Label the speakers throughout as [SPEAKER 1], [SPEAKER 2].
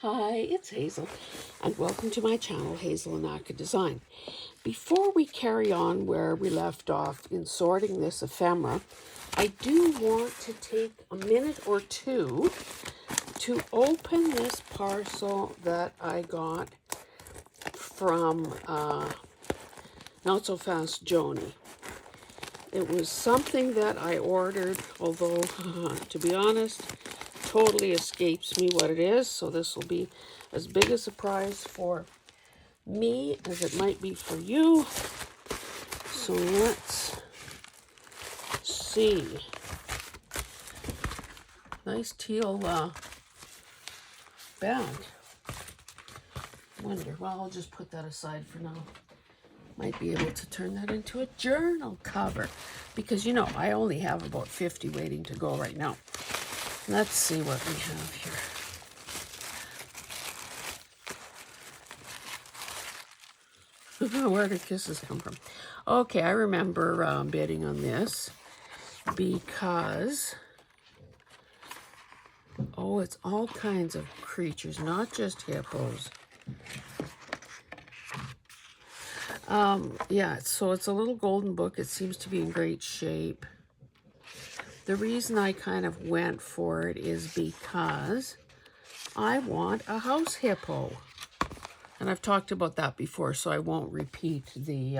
[SPEAKER 1] Hi, it's Hazel, and welcome to my channel, Hazel and Aka Design. Before we carry on where we left off in sorting this ephemera, I do want to take a minute or two to open this parcel that I got from Not So Fast Joni. It was something that I ordered, although, to be honest, totally escapes me what it is, so this will be as big a surprise for me as it might be for you. So let's see. Nice teal bag. Wonder, well, I'll just put that aside for now. Might be able to turn that into a journal cover, because I only have about 50 waiting to go right now. Let's see what we have here. Where did kisses come from? Okay, I remember bidding on this because, it's all kinds of creatures, not just hippos. Yeah, so it's a little golden book. It seems to be in great shape. The reason I kind of went for it is because I want a house hippo. And I've talked about that before, so I won't repeat the...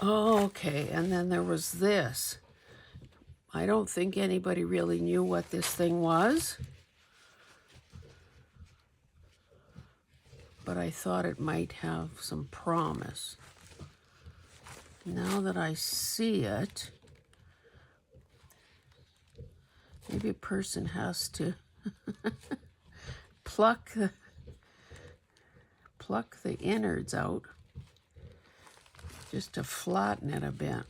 [SPEAKER 1] Okay, and then there was this. I don't think anybody really knew what this thing was, but I thought it might have some promise. Now that I see it, maybe a person has to pluck the innards out just to flatten it a bit.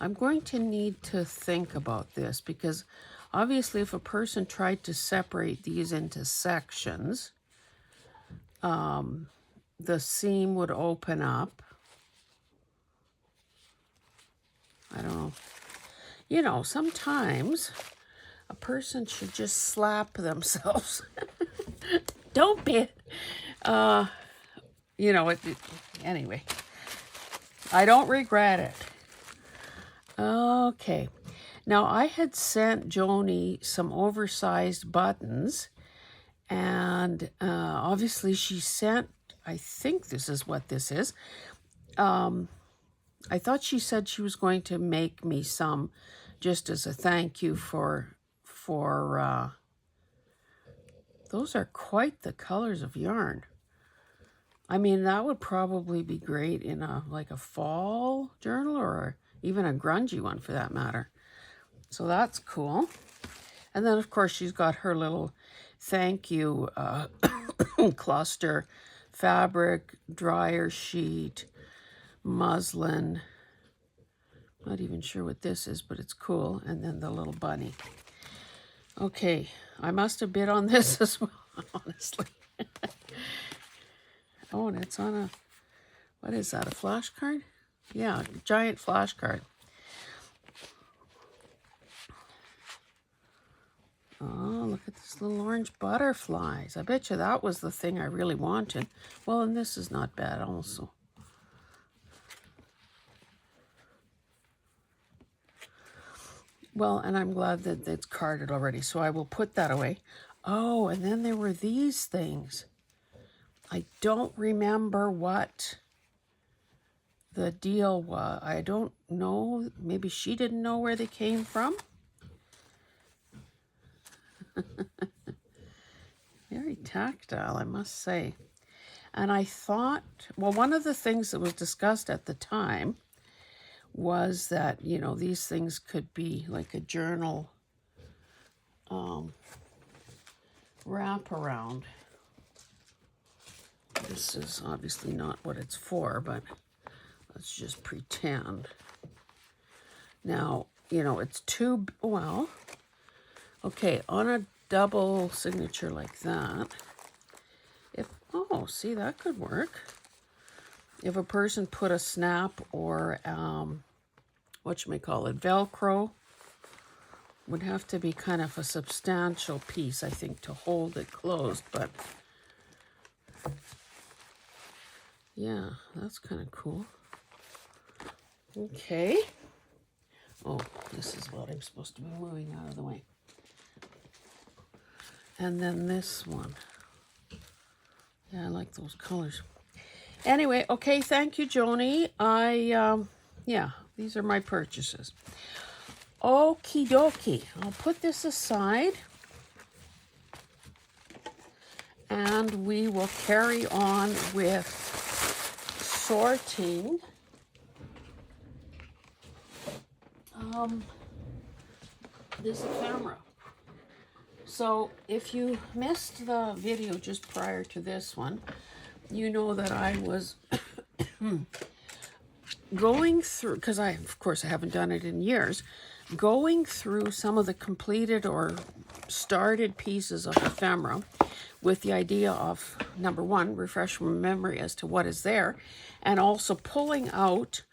[SPEAKER 1] I'm going to need to think about this because obviously if a person tried to separate these into sections, the seam would open up. I don't know. Sometimes a person should just slap themselves. Don't be, anyway, I don't regret it. Okay. Now, I had sent Joni some oversized buttons, and obviously she sent, I think this is what this is. I thought she said she was going to make me some just as a thank you for those are quite the colors of yarn. I mean, that would probably be great in a fall journal or even a grungy one for that matter. So that's cool. And then, of course, she's got her little thank you cluster, fabric, dryer sheet, muslin. Not even sure what this is, but it's cool. And then the little bunny. Okay, I must have bid on this as well, honestly. Oh, and it's on a, what is that, a flashcard? Yeah, a giant flashcard. Oh, look at these little orange butterflies. I bet you that was the thing I really wanted. Well, and this is not bad also. Well, and I'm glad that it's carded already, so I will put that away. Oh, and then there were these things. I don't remember what the deal was. I don't know. Maybe she didn't know where they came from. Very tactile, I must say. And I thought, well, one of the things that was discussed at the time was that, these things could be like a journal wraparound. This is obviously not what it's for, but let's just pretend. Now, it's too, well, okay, on a double signature like that, see, that could work. If a person put a snap or, whatchamacallit, Velcro Would have to be kind of a substantial piece, I think, to hold it closed, but yeah, that's kind of cool. Okay. Oh, this is what I'm supposed to be moving out of the way. And then this one. Yeah, I like those colors. Anyway, okay, thank you, Joni. Yeah, these are my purchases. Okie dokie. I'll put this aside. And we will carry on with sorting this ephemera. So if you missed the video just prior to this one, you know that I was going through, because of course I haven't done it in years, going through some of the completed or started pieces of ephemera with the idea of, number one, refresh my memory as to what is there, and also pulling out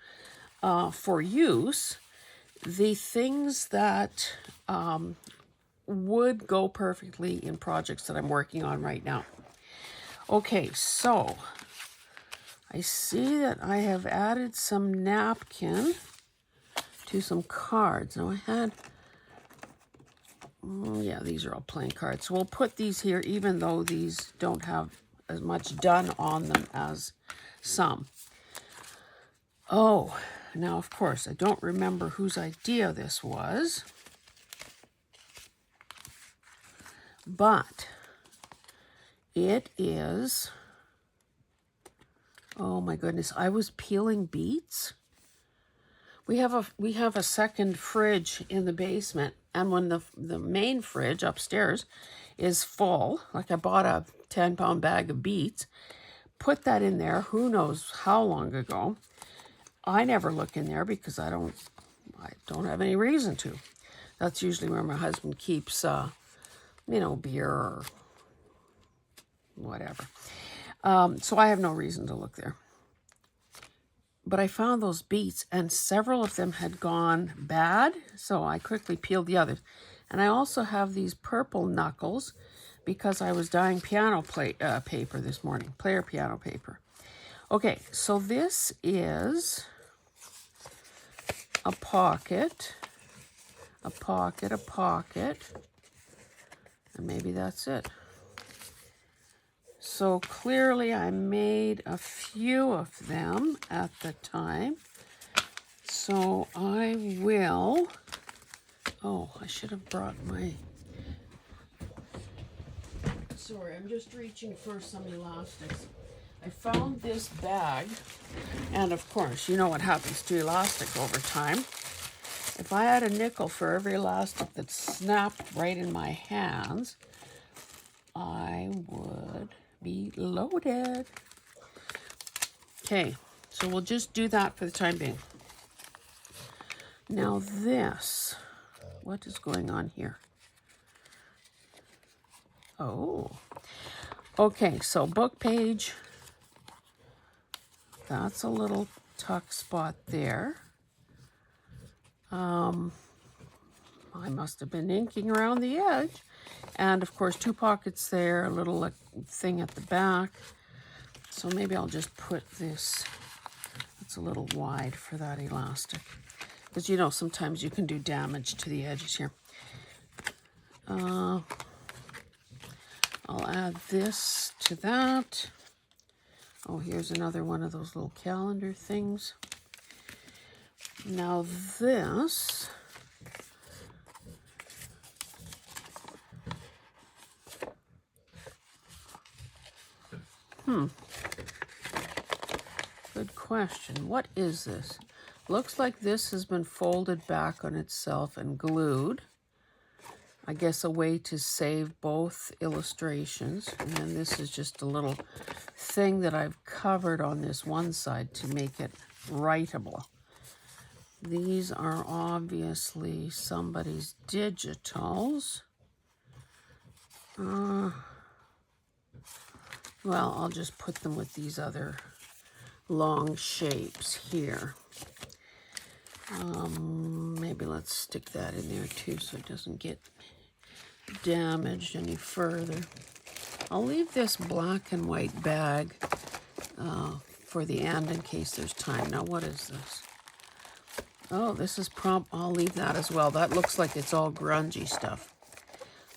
[SPEAKER 1] for use the things that would go perfectly in projects that I'm working on right now. Okay, so I see that I have added some napkin to some cards. Now I had, yeah, these are all plain cards. So we'll put these here even though these don't have as much done on them as some. Oh, now of course, I don't remember whose idea this was. But it is, oh my goodness, I was peeling beets. We have a second fridge in the basement, and when the main fridge upstairs is full, like I bought a 10-pound bag of beets, put that in there, who knows how long ago. I never look in there because I don't have any reason to. That's usually where my husband keeps beer or whatever. So I have no reason to look there. But I found those beets, and several of them had gone bad, so I quickly peeled the others. And I also have these purple knuckles because I was dyeing piano paper this morning, player piano paper. Okay, so this is a pocket, and maybe that's it. So clearly I made a few of them at the time. So I will, oh, I should have brought my, sorry, I'm just reaching for some elastics. I found this bag, and of course, you know what happens to elastic over time. If I had a nickel for every elastic that snapped right in my hands, I would be loaded. Okay, so we'll just do that for the time being. Now this, what is going on here? Oh, okay, so book page. That's a little tuck spot there. I must have been inking around the edge. And of course, 2 pockets there, a little thing at the back. So maybe I'll just put this, it's a little wide for that elastic. Because you know, sometimes you can do damage to the edges here. I'll add this to that. Oh, here's another one of those little calendar things. Now this, good question. What is this? Looks like this has been folded back on itself and glued. I guess a way to save both illustrations. And then this is just a little thing that I've covered on this one side to make it writable. These are obviously somebody's digitals. Well, I'll just put them with these other long shapes here. Maybe let's stick that in there too so it doesn't get damaged any further. I'll leave this black and white bag for the end in case there's time. Now, what is this? Oh, this is I'll leave that as well. That looks like it's all grungy stuff.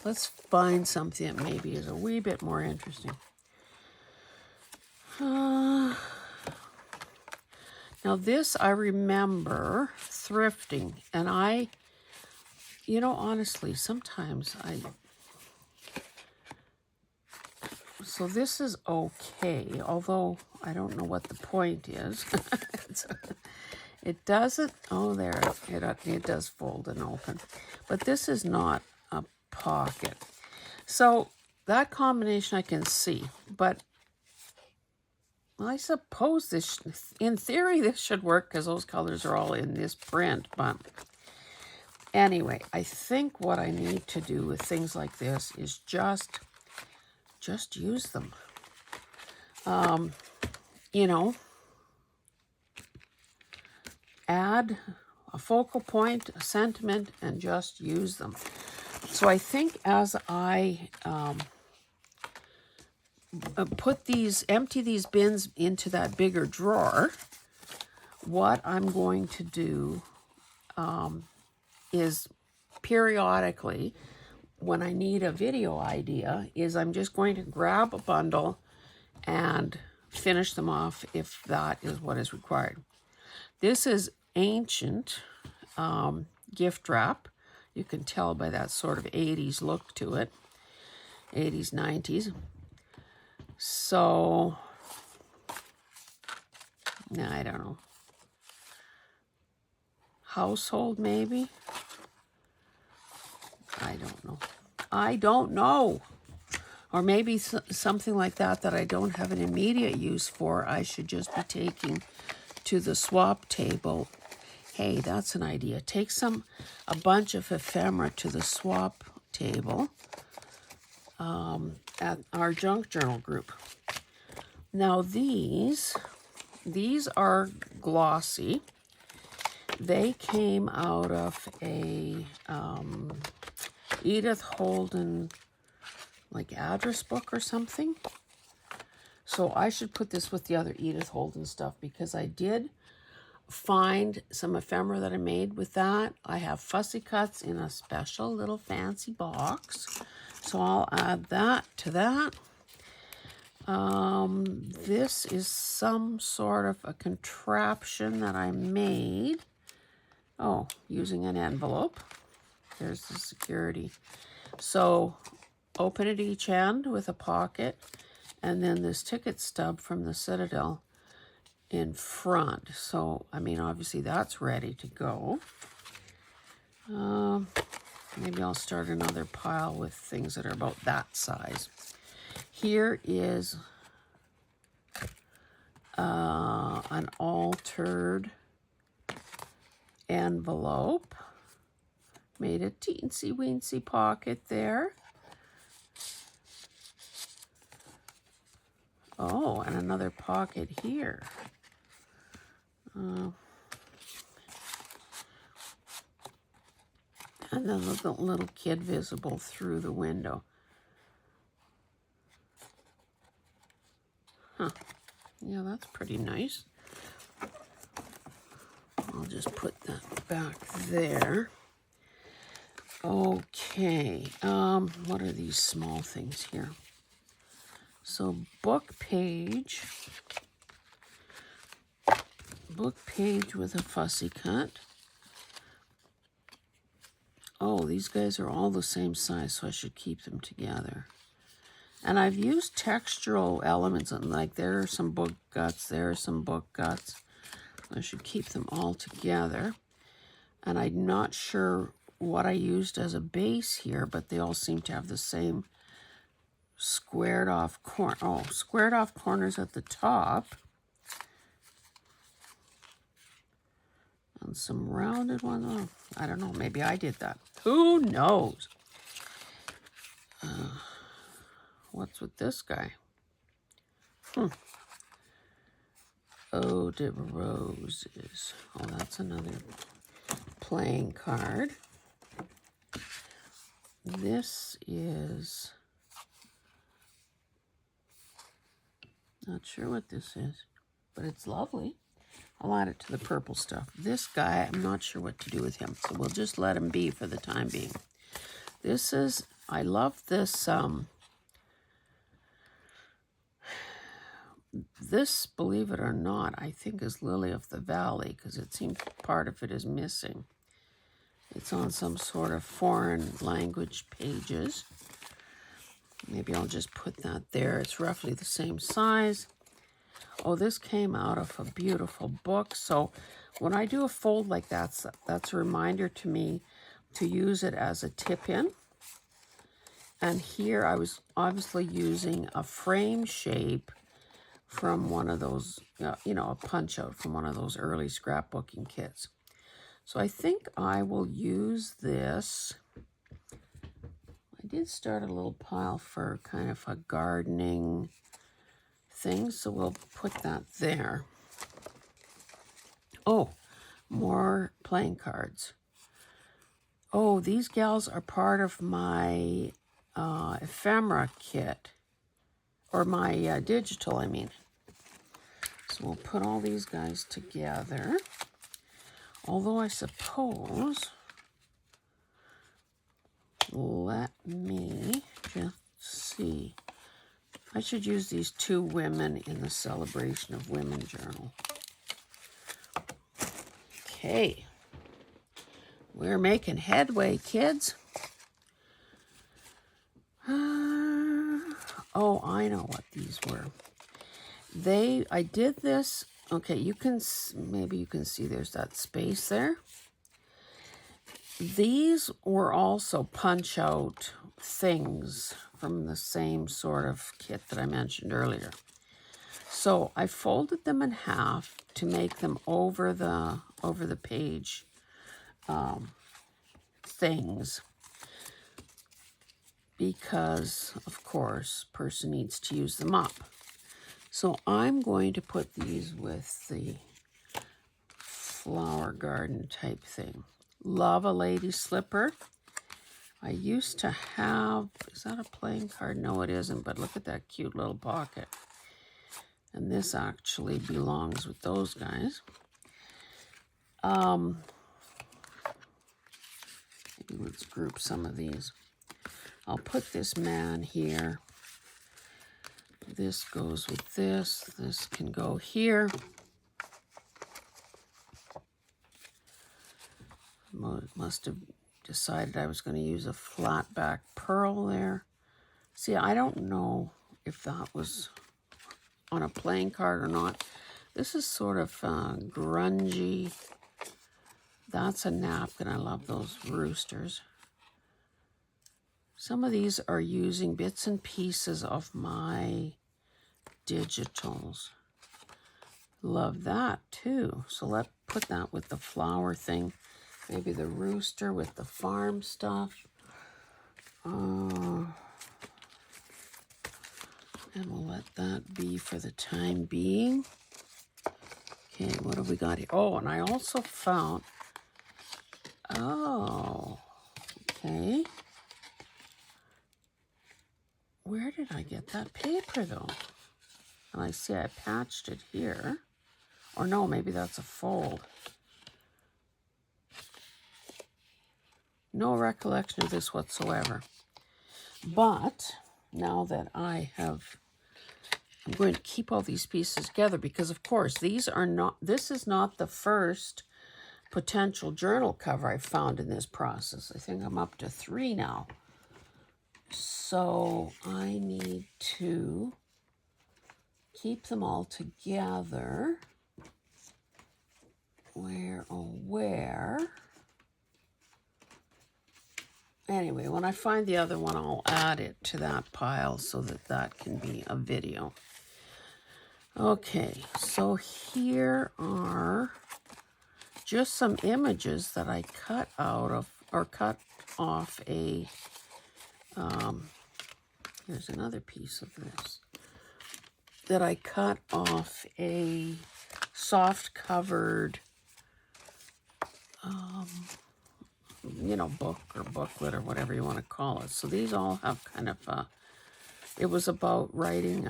[SPEAKER 1] Let's find something that maybe is a wee bit more interesting. Now this I remember thrifting, and honestly, sometimes so this is okay, although I don't know what the point is. It doesn't, oh, there, it does fold and open. But this is not a pocket. So that combination I can see, but I suppose this, in theory, this should work because those colors are all in this print. But anyway, I think what I need to do with things like this is just use them. Add a focal point, a sentiment, and just use them. So I think as I empty these bins into that bigger drawer, what I'm going to do is periodically, when I need a video idea, is I'm just going to grab a bundle and finish them off if that is what is required. This is ancient gift wrap. You can tell by that sort of 80s look to it. 80s, 90s. So, I don't know. Household, maybe? I don't know. Or maybe something like that I don't have an immediate use for. I should just be taking to the swap table. Hey, that's an idea. Take a bunch of ephemera to the swap table at our junk journal group. Now these are glossy. They came out of a Edith Holden address book or something. So I should put this with the other Edith Holden stuff because I did find some ephemera that I made with that. I have fussy cuts in a special little fancy box. So I'll add that to that. This is some sort of a contraption that I made. Oh, using an envelope. There's the security. So open at each end with a pocket, and then this ticket stub from the Citadel in front. So, obviously that's ready to go. Maybe I'll start another pile with things that are about that size. Here is an altered envelope. Made a teensy-weensy pocket there. Oh, and another pocket here. And then the little kid visible through the window. Huh. Yeah, that's pretty nice. I'll just put that back there. Okay. What are these small things here? So book page with a fussy cut. Oh, these guys are all the same size, so I should keep them together. And I've used textural elements, and there are some book guts, there are some book guts. I should keep them all together. And I'm not sure what I used as a base here, but they all seem to have the same squared off corners at the top. And some rounded ones. Oh, I don't know. Maybe I did that. Who knows? What's with this guy? Eau de Roses. Oh, that's another playing card. This is, not sure what this is, but it's lovely. I'll add it to the purple stuff. This guy, I'm not sure what to do with him, so we'll just let him be for the time being. This is, I love this, this, believe it or not, I think is Lily of the Valley, because it seems part of it is missing. It's on some sort of foreign language pages. Maybe I'll just put that there. It's roughly the same size. Oh, this came out of a beautiful book. So when I do a fold like that, that's a reminder to me to use it as a tip-in. And here I was obviously using a frame shape from one of those, you know, a punch-out from one of those early scrapbooking kits. So I think I will use this. I did start a little pile for kind of a gardening thing, so we'll put that there. Oh, more playing cards. Oh, these gals are part of my ephemera kit, or my digital, I mean. So we'll put all these guys together. Although I suppose, let me just see. I should use these two women in the Celebration of Women journal. Okay. We're making headway, kids. Oh, I know what these were. I did this. Okay, maybe you can see there's that space there. These were also punch-out things from the same sort of kit that I mentioned earlier. So I folded them in half to make them over the page things, because of course person needs to use them up. So I'm going to put these with the flower garden type thing. Love a lady slipper. I used to have, is that a playing card? No, it isn't, but look at that cute little pocket. And this actually belongs with those guys. Maybe let's group some of these. I'll put this man here. This goes with this. This can go here. Must have decided I was going to use a flat back pearl there. See, I don't know if that was on a playing card or not. This is sort of grungy. That's a napkin. I love those roosters. Some of these are using bits and pieces of my digitals. Love that too. So let's put that with the flower thing. Maybe the rooster with the farm stuff. And we'll let that be for the time being. Okay, what have we got here? Oh, and I also found, oh, okay. Where did I get that paper though? And I see I patched it here. Or no, maybe that's a fold. No recollection of this whatsoever. But now that I'm going to keep all these pieces together, because of course this is not the first potential journal cover I found in this process. I think I'm up to 3 now. So I need to keep them all together. Where, oh, where? Anyway, when I find the other one, I'll add it to that pile so that can be a video. Okay, so here are just some images that I cut out of, or cut off a, here's another piece of this, that I cut off a soft covered you know, book or booklet or whatever you want to call it. So these all have kind of, it was about writing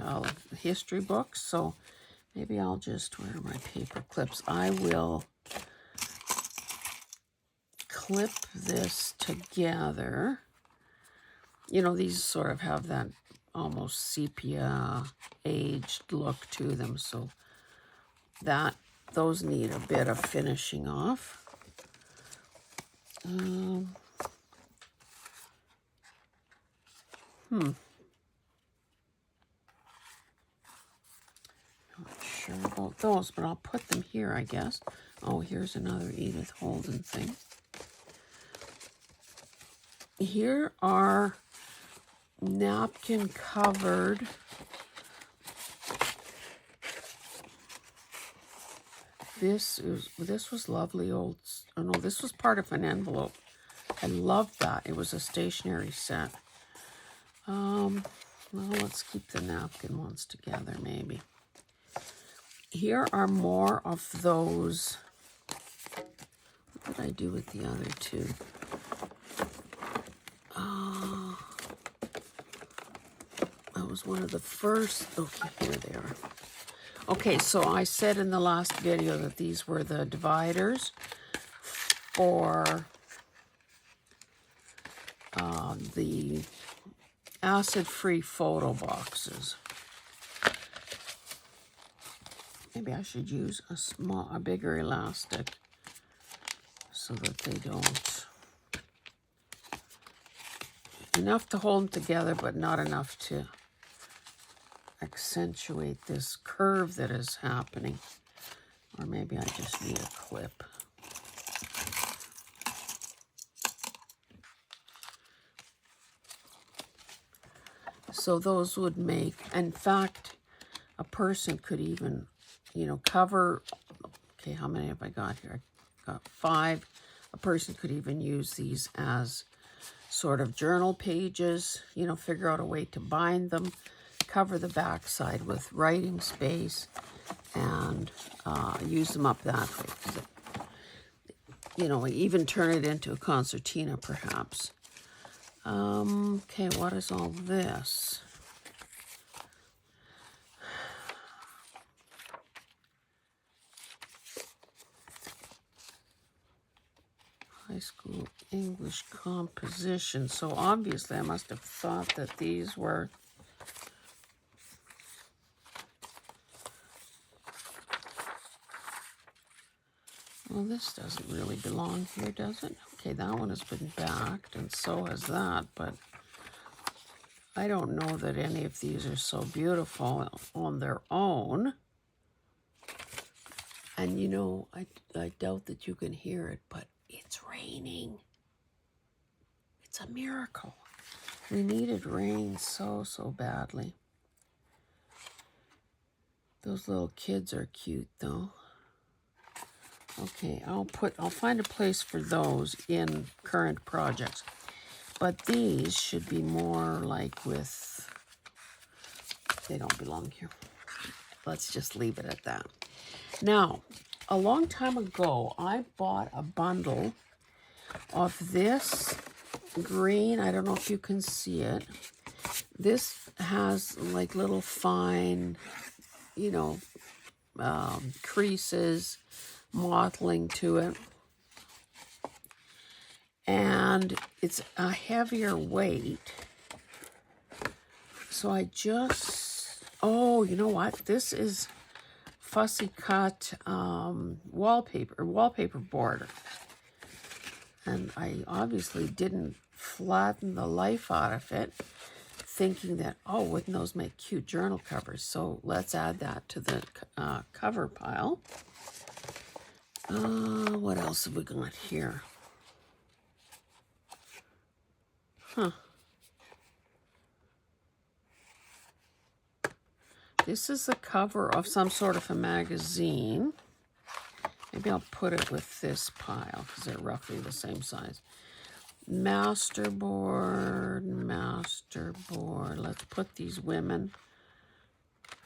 [SPEAKER 1] history books. So maybe I'll just, where are my paper clips? I will clip this together. You know, these sort of have that almost sepia aged look to them. So those need a bit of finishing off. Not sure about those, but I'll put them here, I guess. Oh, here's another Edith Holden thing. Here are napkin covered this was lovely old, oh no, this was part of an envelope. I love that. It was a stationery set. Well, let's keep the napkin ones together, maybe. Here are more of those. What did I do with the other two? That was one of the first. Okay, here they are. Okay, so I said in the last video that these were the dividers for the acid-free photo boxes. Maybe I should use a bigger elastic so that they don't, enough to hold them together, but not enough to accentuate this curve that is happening. Or maybe I just need a clip. So those would make, in fact, a person could even, you know, cover, okay, how many have I got here? I got 5. A person could even use these as sort of journal pages, you know, figure out a way to bind them, cover the back side with writing space, and use them up that way. You know, even turn it into a concertina, perhaps. Okay, what is all this? High school English composition. So obviously I must have thought that these were well, this doesn't really belong here, does it? Okay, that one has been backed, and so has that, but I don't know that any of these are so beautiful on their own. And you know, I doubt that you can hear it, but it's raining. It's a miracle. We needed rain so badly. Those little kids are cute, though. Okay, I'll find a place for those in current projects. But these should be more like with, they don't belong here. Let's just leave it at that. Now, a long time ago, I bought a bundle of this green. I don't know if you can see it. This has like little fine, you know, creases, mottling to it. And it's a heavier weight. So I just, oh, you know what? This is fussy cut wallpaper border. And I obviously didn't flatten the life out of it, thinking that, oh, wouldn't those make cute journal covers? So let's add that to the cover pile. What else have we got here? This is the cover of some sort of a magazine. Maybe I'll put it with this pile because they're roughly the same size. Masterboard. Let's put these women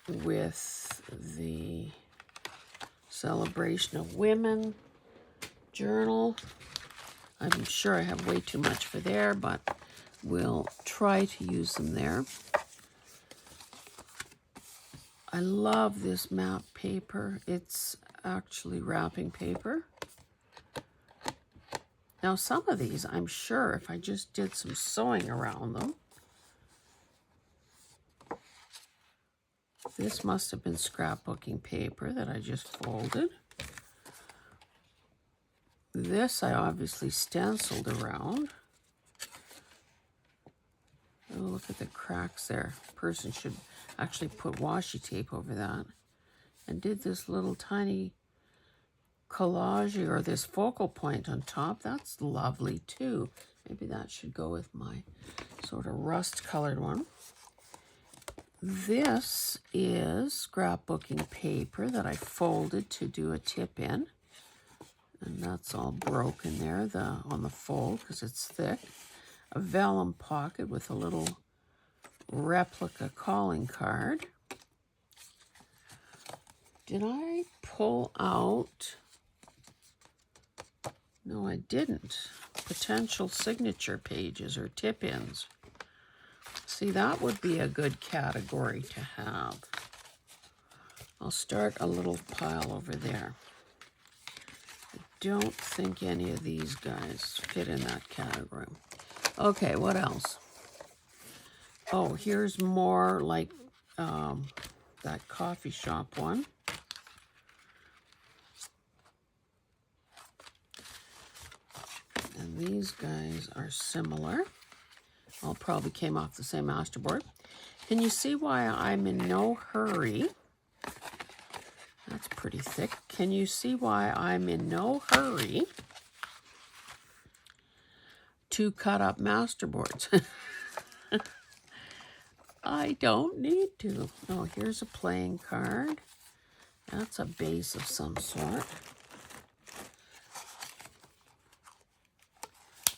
[SPEAKER 1] with the celebration of women journal. I'm sure I have way too much for there, but we'll try to use them there. I love this map paper. It's actually wrapping paper. Now some of these, I'm sure if I just did some sewing around them, this must have been scrapbooking paper that I just folded. This I obviously stenciled around. Oh, look at the cracks there. Person should actually put washi tape over that. And did this little tiny collage or this focal point on top. That's lovely too. Maybe that should go with my sort of rust colored one. This is scrapbooking paper that I folded to do a tip in. And that's all broken there on the fold because it's thick. A vellum pocket with a little replica calling card. Did I pull out? No, I didn't. Potential signature pages or tip-ins. See, that would be a good category to have. I'll start a little pile over there. I don't think any of these guys fit in that category. Okay, what else? Oh, here's more like that coffee shop one. And these guys are similar. All probably came off the same masterboard. Can you see why I'm in no hurry? That's pretty thick. Can you see why I'm in no hurry to cut up masterboards? I don't need to. Oh, here's a playing card. That's a base of some sort.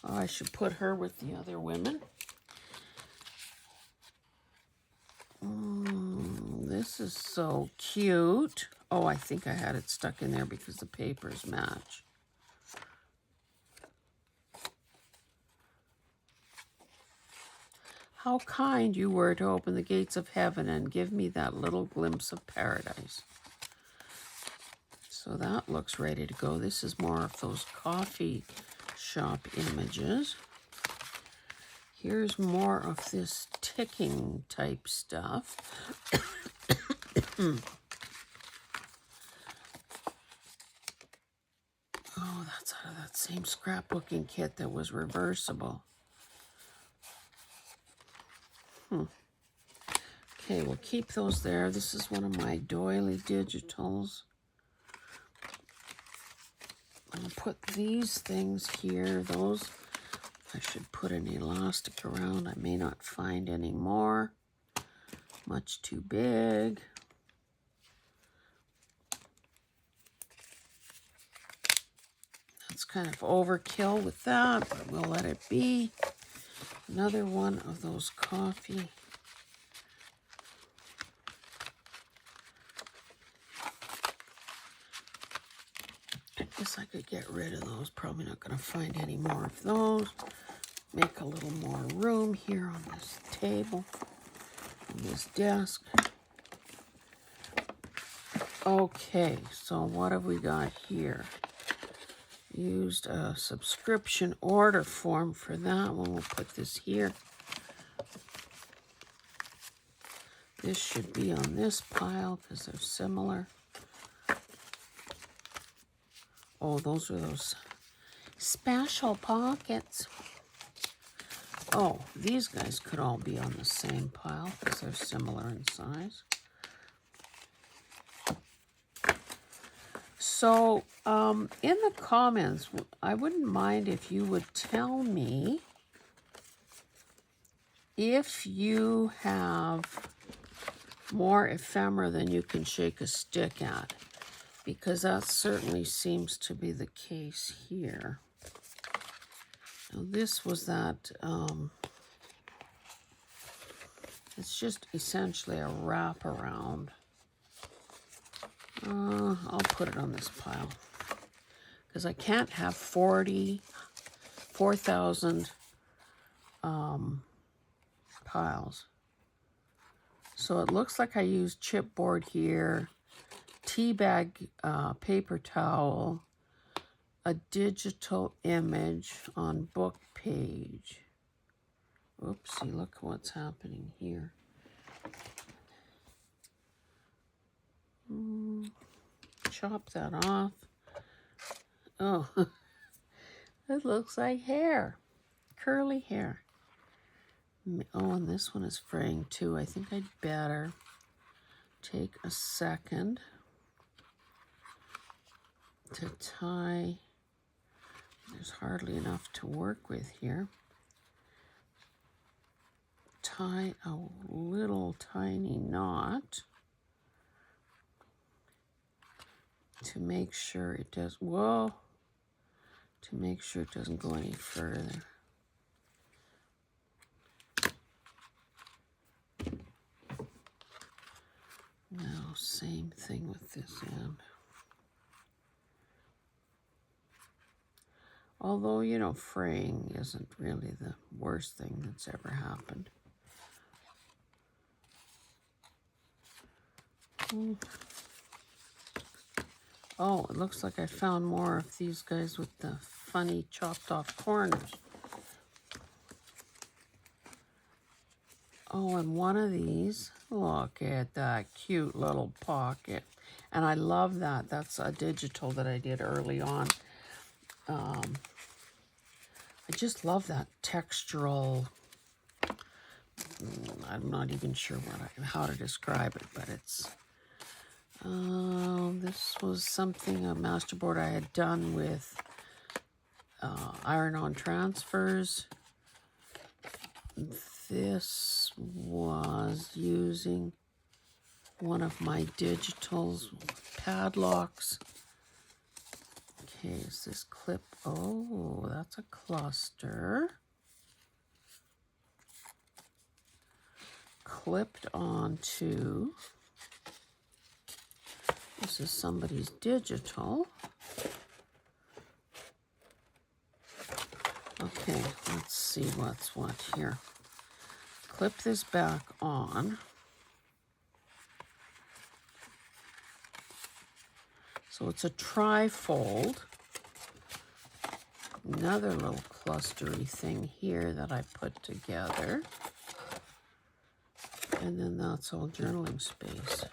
[SPEAKER 1] Oh, I should put her with the other women. This is so cute. Oh, I think I had it stuck in there because the papers match. How kind you were to open the gates of heaven and give me that little glimpse of paradise. So that looks ready to go. This is more of those coffee shop images. Here's more of this ticking type stuff. Oh, that's out of that same scrapbooking kit that was reversible. Okay, we'll keep those there. This is one of my doily digitals. I'm going to put these things here. Those, I should put an elastic around. I may not find any more. Much too big. That's kind of overkill with that, but we'll let it be. Another one of those coffee. I guess I could get rid of those. Probably not going to find any more of those. Make a little more room here on this table, on this desk. Okay, so what have we got here? Used a subscription order form for that one. We'll put this here. This should be on this pile because they're similar. Oh, those are those special pockets. Oh, these guys could all be on the same pile because they're similar in size. So, in the comments, I wouldn't mind if you would tell me if you have more ephemera than you can shake a stick at, because that certainly seems to be the case here. Now, this was that, it's just essentially a wraparound. I'll put it on this pile because I can't have 4,000 piles. So it looks like I used chipboard here, tea bag paper towel, a digital image on book page. Oopsie, look what's happening here. Chop that off. Oh, it looks like hair, curly hair. Oh, and this one is fraying too. I think I'd better take a second to tie. There's hardly enough to work with here. Tie a little tiny knot to make sure it does, to make sure it doesn't go any further. Now, same thing with this end. Although, you know, fraying isn't really the worst thing that's ever happened. Oh, it looks like I found more of these guys with the funny chopped off corners. Oh, and one of these, look at that cute little pocket. And I love that. That's a digital that I did early on. I just love that textural, I'm not even sure how to describe it, but it's, this was something, a masterboard I had done with iron-on transfers. This was using one of my digitals, padlocks. Okay, is this clip? Oh, that's a cluster. Clipped onto, this is somebody's digital. Okay, let's see what's what here. Clip this back on. So it's a tri-fold. Another little clustery thing here that I put together. And then that's all journaling space.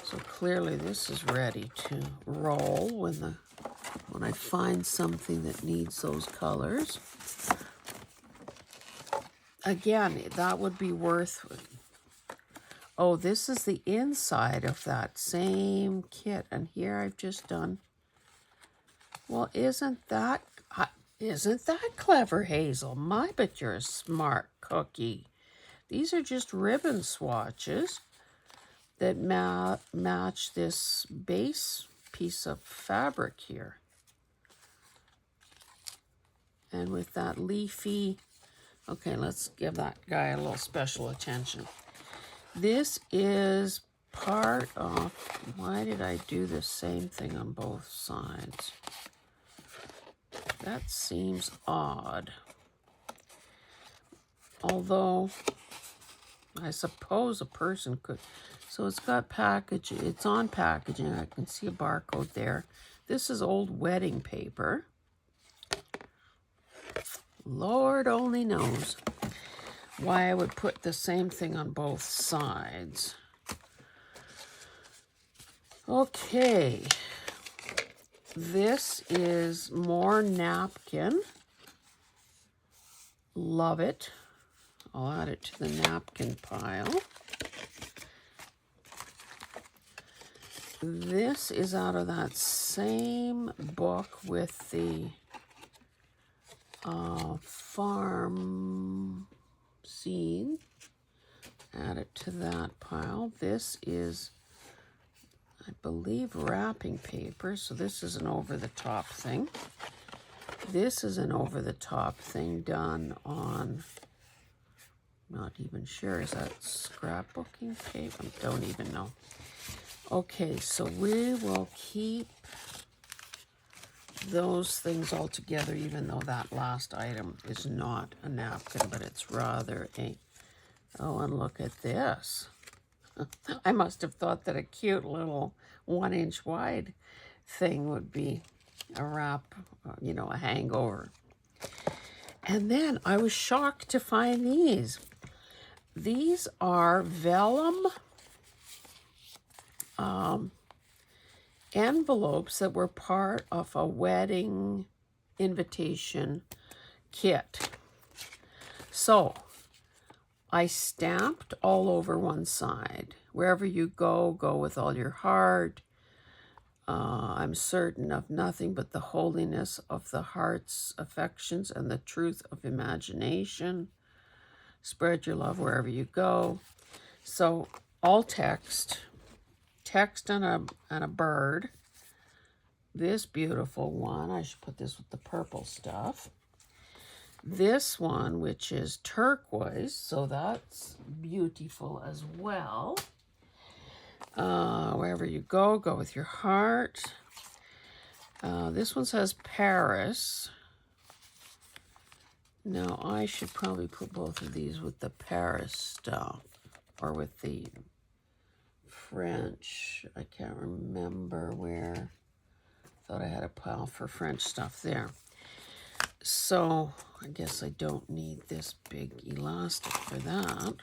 [SPEAKER 1] So clearly this is ready to roll when I find something that needs those colors. Again, that would be worth. Oh, this is the inside of that same kit. And here I've just done, well, isn't that clever, Hazel? But you're a smart cookie. These are just ribbon swatches that match this base piece of fabric here. And with that leafy, okay, let's give that guy a little special attention. This is part of, why did I do the same thing on both sides? That seems odd. Although, I suppose a person could. So it's got packaging, it's on packaging. I can see a barcode there. This is old wedding paper. Lord only knows why I would put the same thing on both sides. Okay. This is more napkin. Love it. I'll add it to the napkin pile. This is out of that same book with the farm scene. Add it to that pile. This is, I believe, wrapping paper. So this is an over-the-top thing. This is an over-the-top thing done on, not even sure, is that scrapbooking paper? I don't even know. Okay, so we will keep those things all together, even though that last item is not a napkin, but it's rather a, oh, and look at this. I must have thought that a cute little 1-inch wide thing would be a wrap, you know, a hangover. And then I was shocked to find these. These are vellum envelopes that were part of a wedding invitation kit. So I stamped all over one side. Wherever you go, go with all your heart. I'm certain of nothing but the holiness of the heart's affections and the truth of imagination. Spread your love wherever you go. So all text and a bird. This beautiful one, I should put this with the purple stuff. This one, which is turquoise, so that's beautiful as well. Wherever you go, go with your heart. This one says Paris. Now, I should probably put both of these with the Paris stuff, or with the French. I can't remember where. Thought I had a pile for French stuff there. So I guess I don't need this big elastic for that.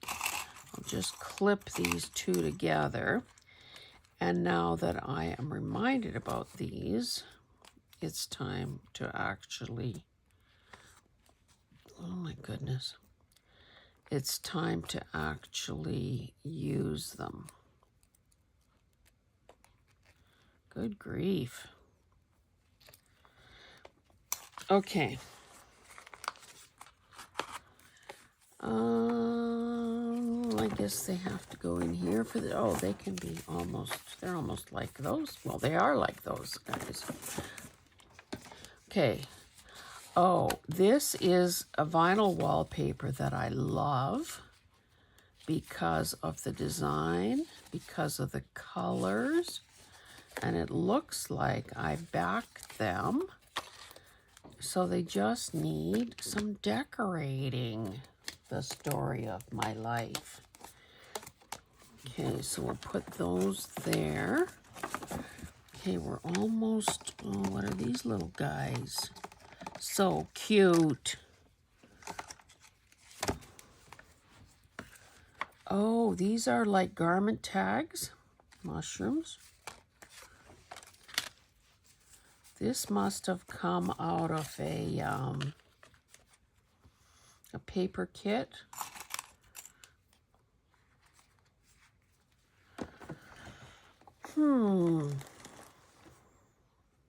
[SPEAKER 1] I'll just clip these two together. And now that I am reminded about these, it's time to actually, oh my goodness, it's time to actually use them. Good grief. Okay. I guess they have to go in here for the, oh, they can be almost, they're almost like those. Well, they are like those guys. Okay. Oh, this is a vinyl wallpaper that I love because of the design, because of the colors, and it looks like I backed them. So they just need some decorating. The story of my life. Okay, so we'll put those there. Okay, we're almost, oh, what are these little guys? So cute. Oh, these are like garment tags, mushrooms. This must have come out of a paper kit.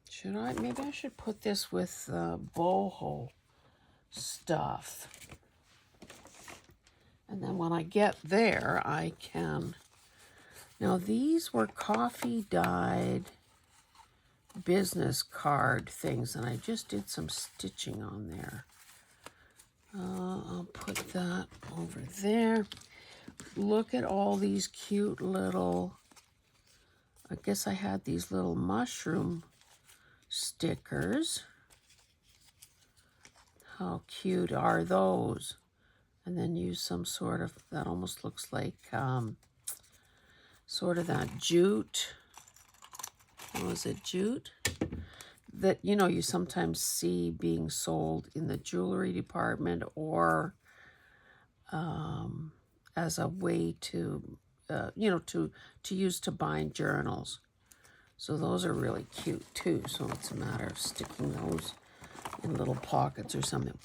[SPEAKER 1] Should I? Maybe I should put this with boho stuff. And then when I get there, I can. Now these were coffee dyed business card things, and I just did some stitching on there. I'll put that over there. Look at all these cute little, I guess I had these little mushroom stickers. How cute are those? And then use some sort of, that almost looks like sort of that jute. Was it jute? That, you know, you sometimes see being sold in the jewelry department, or as a way to, you know, to use to bind journals. So those are really cute too. So it's a matter of sticking those in little pockets or something.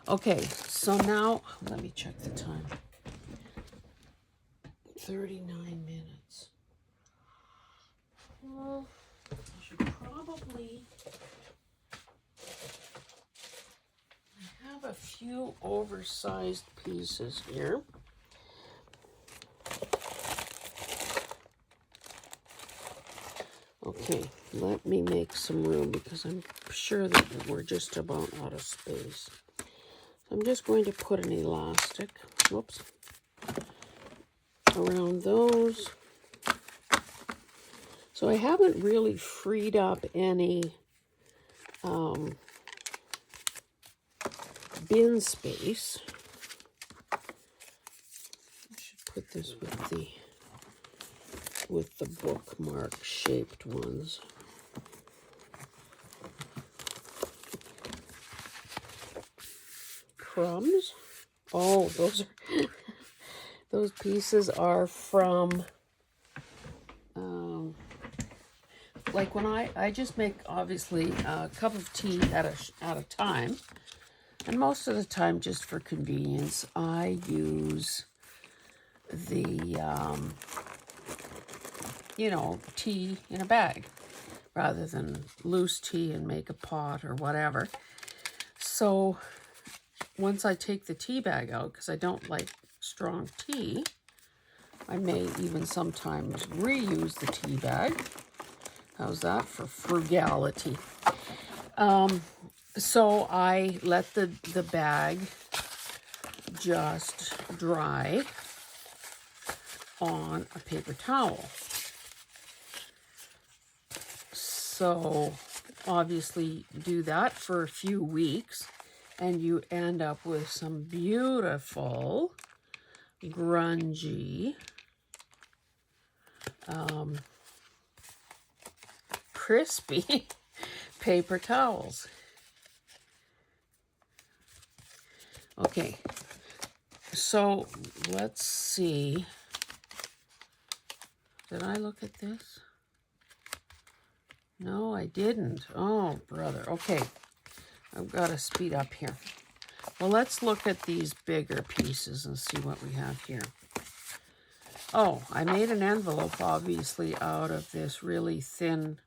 [SPEAKER 1] Okay, so now, let me check the time. 39 minutes. Well, I should probably, I have a few oversized pieces here. Okay, let me make some room because I'm sure that we're just about out of space. I'm just going to put an elastic, whoops, around those. So I haven't really freed up any bin space. I should put this with the bookmark shaped ones. Crumbs. Oh, those are those pieces are from like when I just make obviously a cup of tea at a time, and most of the time, just for convenience, I use the tea in a bag rather than loose tea and make a pot or whatever. So once I take the tea bag out, because I don't like strong tea, I may even sometimes reuse the tea bag. How's that for frugality? So I let the bag just dry on a paper towel. So obviously do that for a few weeks, and you end up with some beautiful, grungy, crispy paper towels. Okay, so let's see. Did I look at this? No, I didn't. Oh, brother. Okay, I've got to speed up here. Well, let's look at these bigger pieces and see what we have here. Oh, I made an envelope, obviously, out of this really thin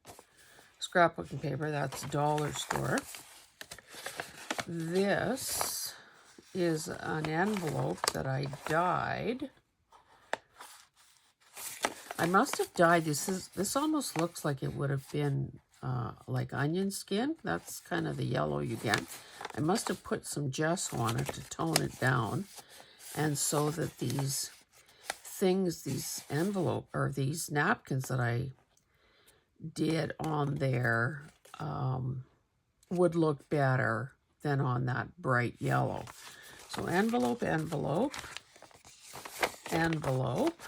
[SPEAKER 1] scrapbooking paper. That's dollar store. This is an envelope that I dyed. I must have dyed this almost looks like it would have been like onion skin. That's kind of the yellow you get. I must have put some gesso on it to tone it down, and so that these things, these envelope or these napkins that I did on there would look better than on that bright yellow. So envelope, envelope, envelope.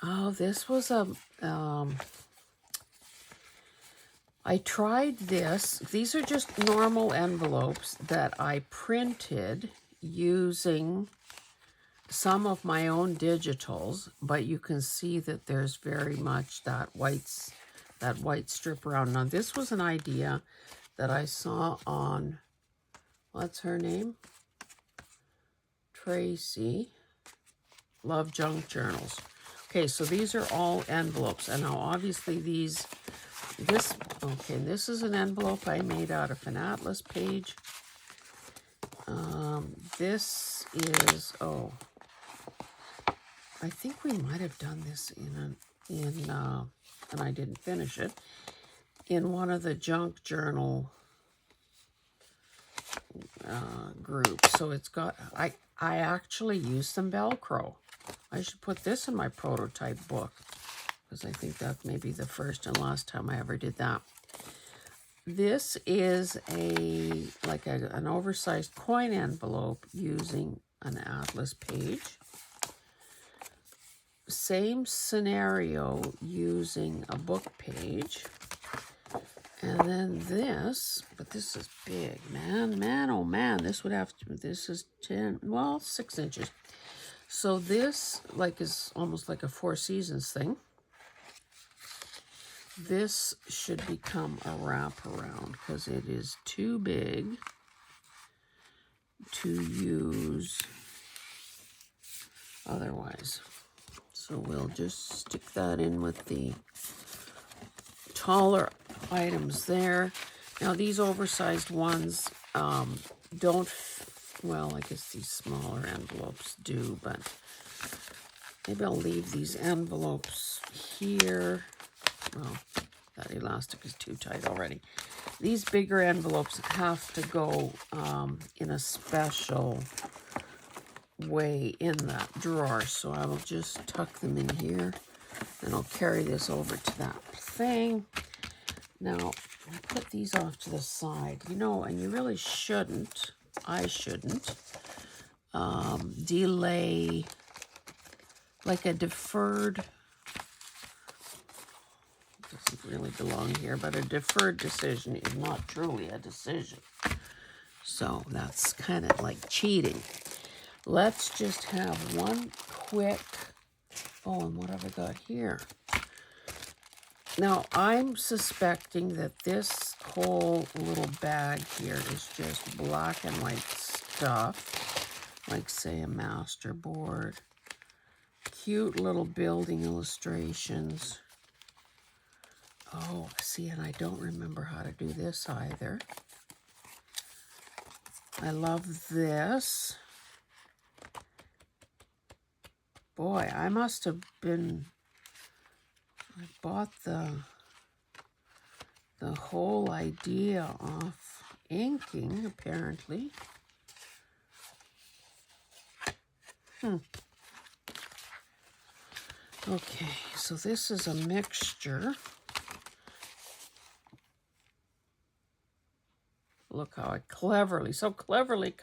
[SPEAKER 1] Oh, this was a, I tried this. These are just normal envelopes that I printed using some of my own digitals, but you can see that there's very much that white strip around. Now, this was an idea that I saw on, what's her name? Tracy. Love Junk Journals. Okay, so these are all envelopes, and now obviously this is an envelope I made out of an atlas page. This is, I think we might have done this and I didn't finish it, in one of the junk journal groups. So it's got, I actually used some Velcro. I should put this in my prototype book, because I think that may be the first and last time I ever did that. This is an oversized coin envelope using an atlas page. Same scenario using a book page. And then this, but this is big, man, oh man, this is 6 inches. So this is almost like a Four Seasons thing. This should become a wraparound because it is too big to use otherwise. So we'll just stick that in with the taller items there. Now these oversized ones don't, well, I guess these smaller envelopes do, but maybe I'll leave these envelopes here. Well, that elastic is too tight already. These bigger envelopes have to go in a special way in that drawer, so I will just tuck them in here, and I'll carry this over to that thing. Now, I put these off to the side, you know, and you really shouldn't, I shouldn't, delay, like a deferred, doesn't really belong here, but a deferred decision is not truly a decision. So that's kind of like cheating. Let's just have one quick, oh, and what have I got here? Now, I'm suspecting that this whole little bag here is just black and white stuff, like, say, a master board. Cute little building illustrations. Oh, see, and I don't remember how to do this either. I love this. Boy, I must have been... I bought the whole idea off inking, apparently. Okay, so this is a mixture. Look how I so cleverly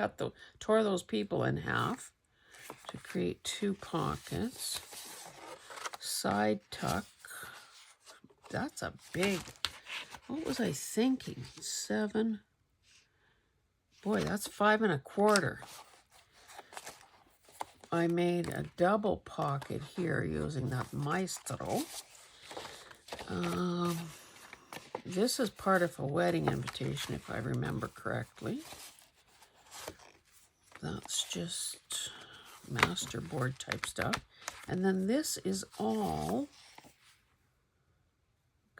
[SPEAKER 1] tore those people in half to create 2 pockets. Side tuck. That's a big, what was I thinking? 7. Boy, that's 5 1/4. I made a double pocket here using that Maestro. This is part of a wedding invitation, if I remember correctly. That's just masterboard type stuff. And then this is all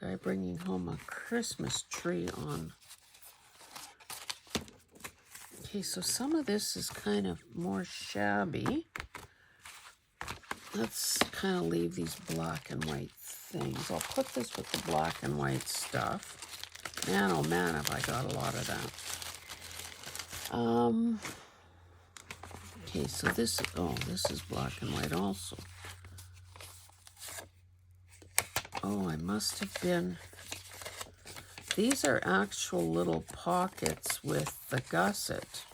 [SPEAKER 1] guy bringing home a Christmas tree on. Okay, so some of this is kind of more shabby. Let's kind of leave these black and white things. I'll put this with the black and white stuff. Man, oh man, have I got a lot of that. Okay, so this is black and white also. Oh, I must have been... These are actual little pockets with the gusset.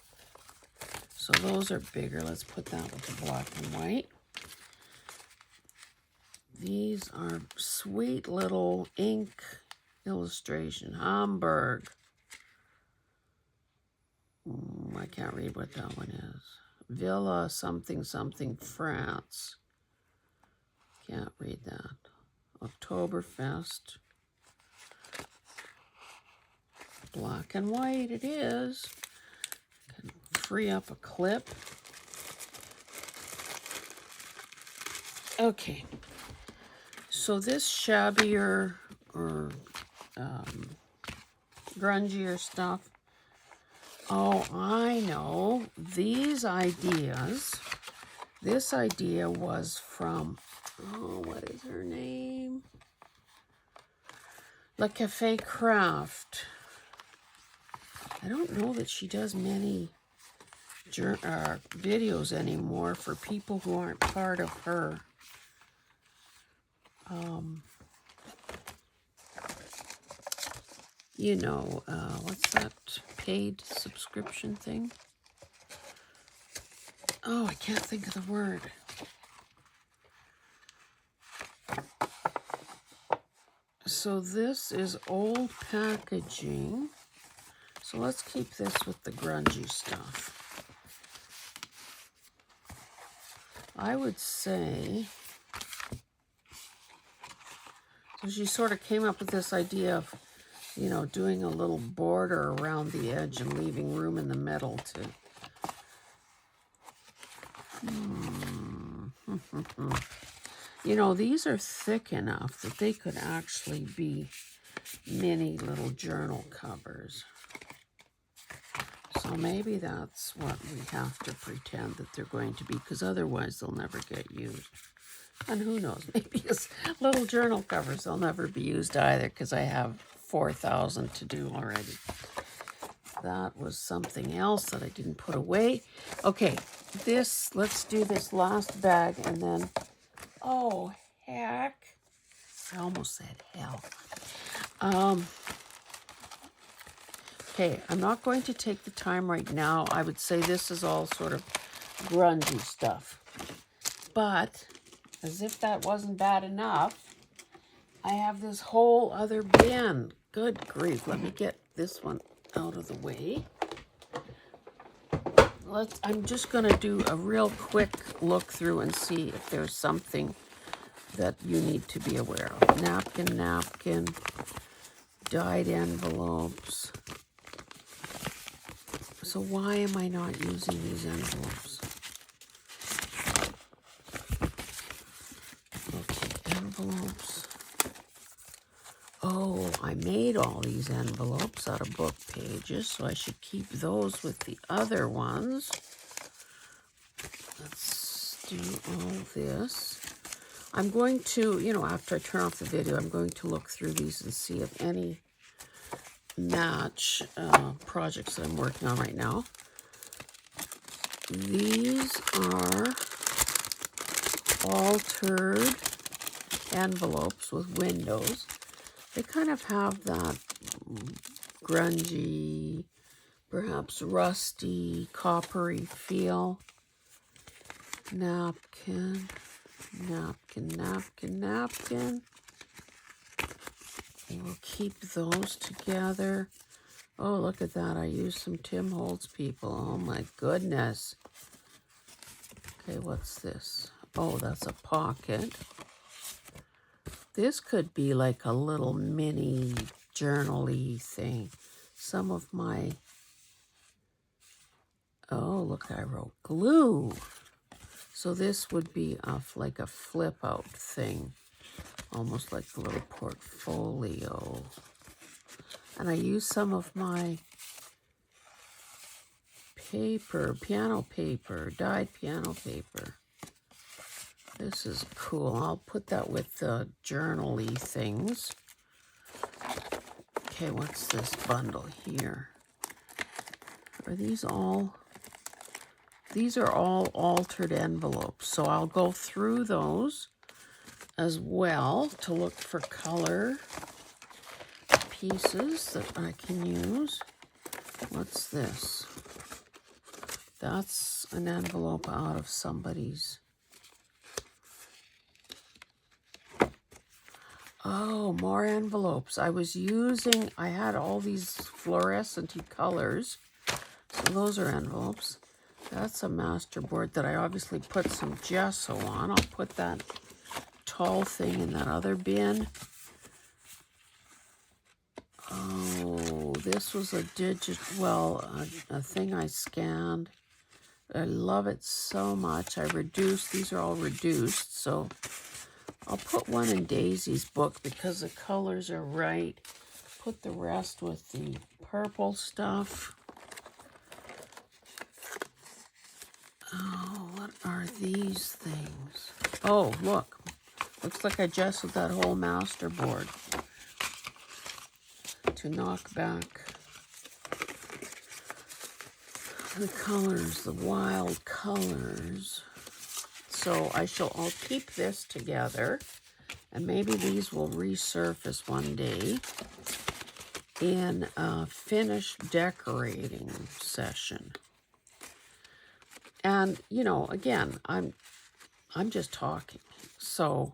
[SPEAKER 1] So those are bigger. Let's put that with the black and white. These are sweet little ink illustration. Hamburg. I can't read what that one is. Villa something something France. Can't read that. Oktoberfest. Black and white it is. Can free up a clip. Okay. So this shabbier or grungier stuff. Oh, I know. These ideas. This idea was from, oh, what is her name? La Cafe Craft. I don't know that she does many videos anymore for people who aren't part of her. You know, what's that paid subscription thing? Oh, I can't think of the word. So this is old packaging. So let's keep this with the grungy stuff. I would say, so she sort of came up with this idea of, you know, doing a little border around the edge and leaving room in the middle to... You know, these are thick enough that they could actually be mini little journal covers. So maybe that's what we have to pretend that they're going to be, because otherwise they'll never get used. And who knows, maybe as little journal covers, they'll never be used either, because I have 4,000 to do already. That was something else that I didn't put away. Okay, let's do this last bag, and then, oh, heck. I almost said hell. Okay, I'm not going to take the time right now. I would say this is all sort of grungy stuff. But, as if that wasn't bad enough, I have this whole other bin. Good grief, let me get this one out of the way. I'm just going to do a real quick look through and see if there's something that you need to be aware of. Napkin, dyed envelopes. So why am I not using these envelopes? Okay, envelopes. Oh, I made all these envelopes out of book pages, so I should keep those with the other ones. Let's do all this. I'm going to, after I turn off the video, I'm going to look through these and see if any match projects that I'm working on right now. These are altered envelopes with windows. They kind of have that grungy, perhaps rusty, coppery feel. Napkin. We'll keep those together. Oh, look at that. I used some Tim Holtz people. Oh, my goodness. Okay, what's this? Oh, that's a pocket. This could be like a little mini journal-y thing. Some of my... Oh, look, I wrote glue. So this would be like a flip-out thing. Almost like a little portfolio. And I use some of my paper, piano paper, dyed piano paper. This is cool. I'll put that with the journal-y things. Okay, what's this bundle here? Are these all... These are all altered envelopes. So I'll go through those as well to look for color pieces that I can use. What's this? That's an envelope out of somebody's. Oh, more envelopes. I had all these fluorescent colors. So those are envelopes. That's a masterboard that I obviously put some gesso on. I'll put that tall thing in that other bin. Oh, this was a a thing I scanned. I love it so much. These are all reduced, so I'll put one in Daisy's book because the colors are right. Put the rest with the purple stuff. Oh, what are these things? Oh, look. Looks like I gessoed that whole masterboard to knock back the colors, the wild colors. So I'll keep this together, and maybe these will resurface one day in a finished decorating session. And, again, I'm just talking. So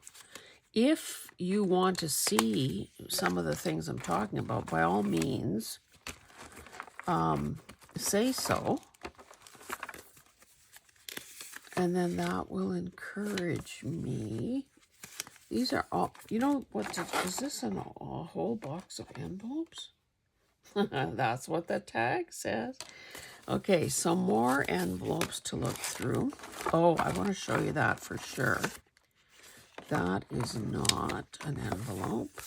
[SPEAKER 1] if you want to see some of the things I'm talking about, by all means, say so. And then that will encourage me. These are all, is this a whole box of envelopes? That's what the tag says. Okay, so more envelopes to look through. Oh, I want to show you that for sure. That is not an envelope.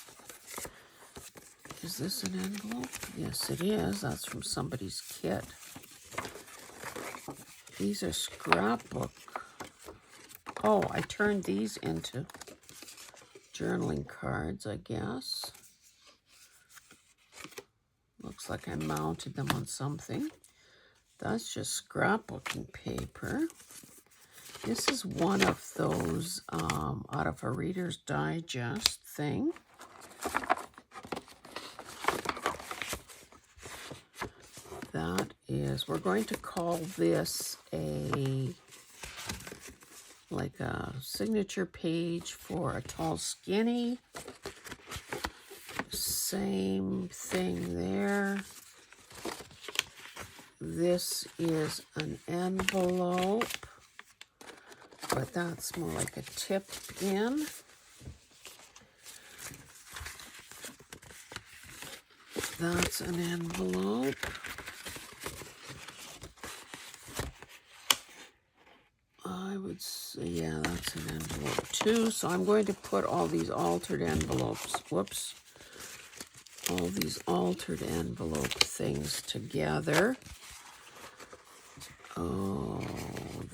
[SPEAKER 1] Is this an envelope? Yes, it is. That's from somebody's kit. These are scrapbook. Oh, I turned these into journaling cards, I guess. Looks like I mounted them on something. That's just scrapbooking paper. This is one of those out of a Reader's Digest thing. that is, we're going to call this like a signature page for a tall skinny. Same thing there. This is an envelope, but that's more like a tip in. That's an envelope. I would say, yeah, that's an envelope too. So I'm going to put all these altered envelopes, whoops, all these altered envelope things together. Oh,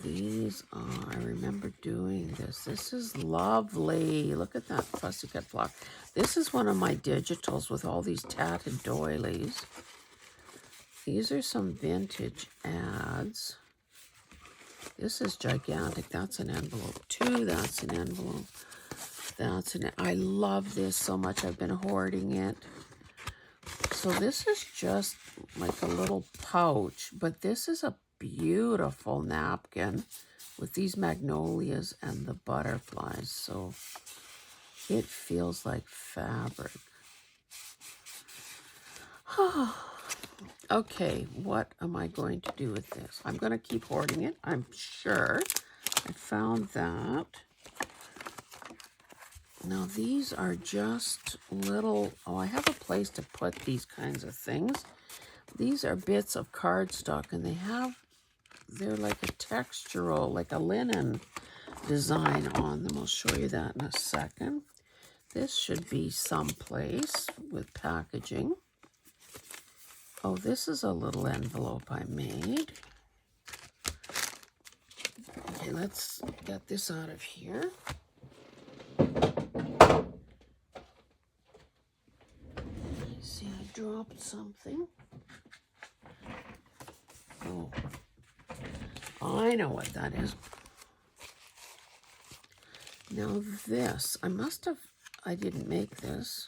[SPEAKER 1] these are, I remember doing this. This is lovely. Look at that pussycat block. This is one of my digitals with all these tatted doilies. These are some vintage ads. This is gigantic. That's an envelope too. That's an envelope. I love this so much. I've been hoarding it. So this is just like a little pouch, but this is a beautiful napkin with these magnolias and the butterflies. So it feels like fabric. Okay, what am I going to do with this? I'm going to keep hoarding it, I'm sure. I found that. Now these are just little, oh, I have a place to put these kinds of things. These are bits of cardstock, and they're like a textural, like a linen design on them. I'll show you that in a second. This should be someplace with packaging. Oh, this is a little envelope I made. Okay, let's get this out of here. See, I dropped something. Oh, I know what that is. Now this, I didn't make this.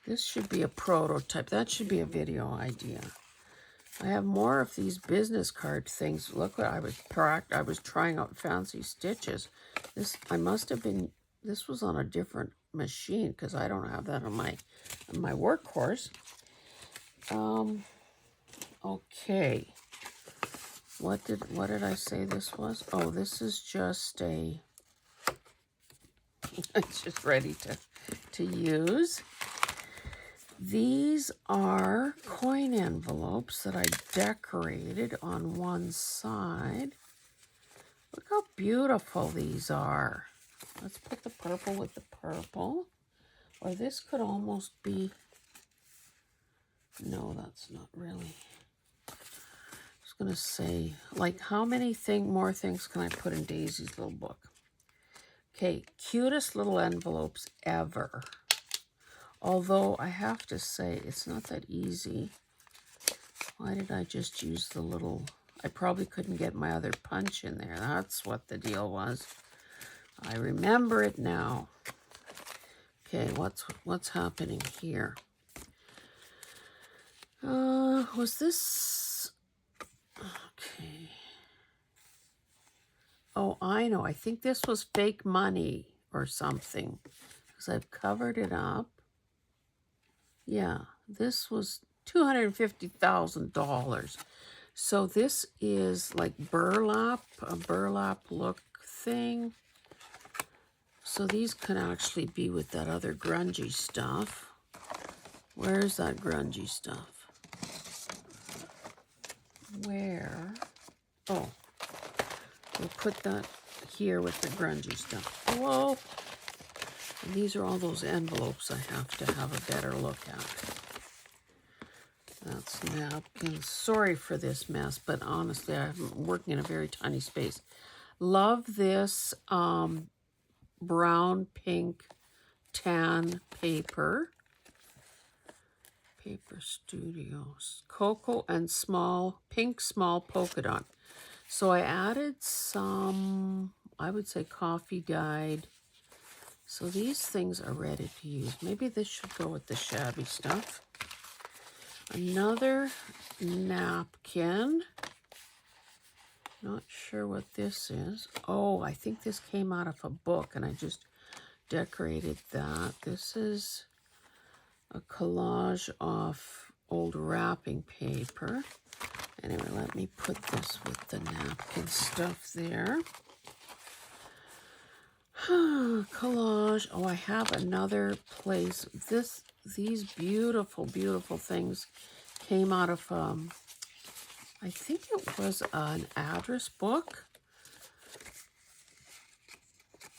[SPEAKER 1] This should be a prototype. That should be a video idea. I have more of these business card things. Look what I was trying out fancy stitches. This was on a different machine because I don't have that on my workhorse. Okay. What did I say this was? Oh, this is just it's just ready to use. These are coin envelopes that I decorated on one side. Look how beautiful these are. Let's put the purple with the purple. Or this could almost be, no, that's not really. I was going to say, like, how many more things can I put in Daisy's little book? Okay, cutest little envelopes ever. Although I have to say, it's not that easy. Why did I just use the little... I probably couldn't get my other punch in there. That's what the deal was. I remember it now. Okay, what's happening here? Was this... Okay. Oh, I know. I think this was fake money or something. Because I've covered it up. Yeah, this was $250,000. So this is like burlap, a burlap look thing. So these can actually be with that other grungy stuff. Where's that grungy stuff? Where? Oh, we'll put that here with the grungy stuff. Whoa. And these are all those envelopes I have to have a better look at. That's napkins. Sorry for this mess, but honestly, I'm working in a very tiny space. Love this brown, pink, tan paper. Paper Studios. Cocoa and pink small polka dot. So I added some, I would say, coffee dyed. So these things are ready to use. Maybe this should go with the shabby stuff. Another napkin. Not sure what this is. Oh, I think this came out of a book and I just decorated that. This is a collage of old wrapping paper. Anyway, let me put this with the napkin stuff there. Collage. Oh, I have another place. These beautiful, beautiful things came out of, I think it was an address book.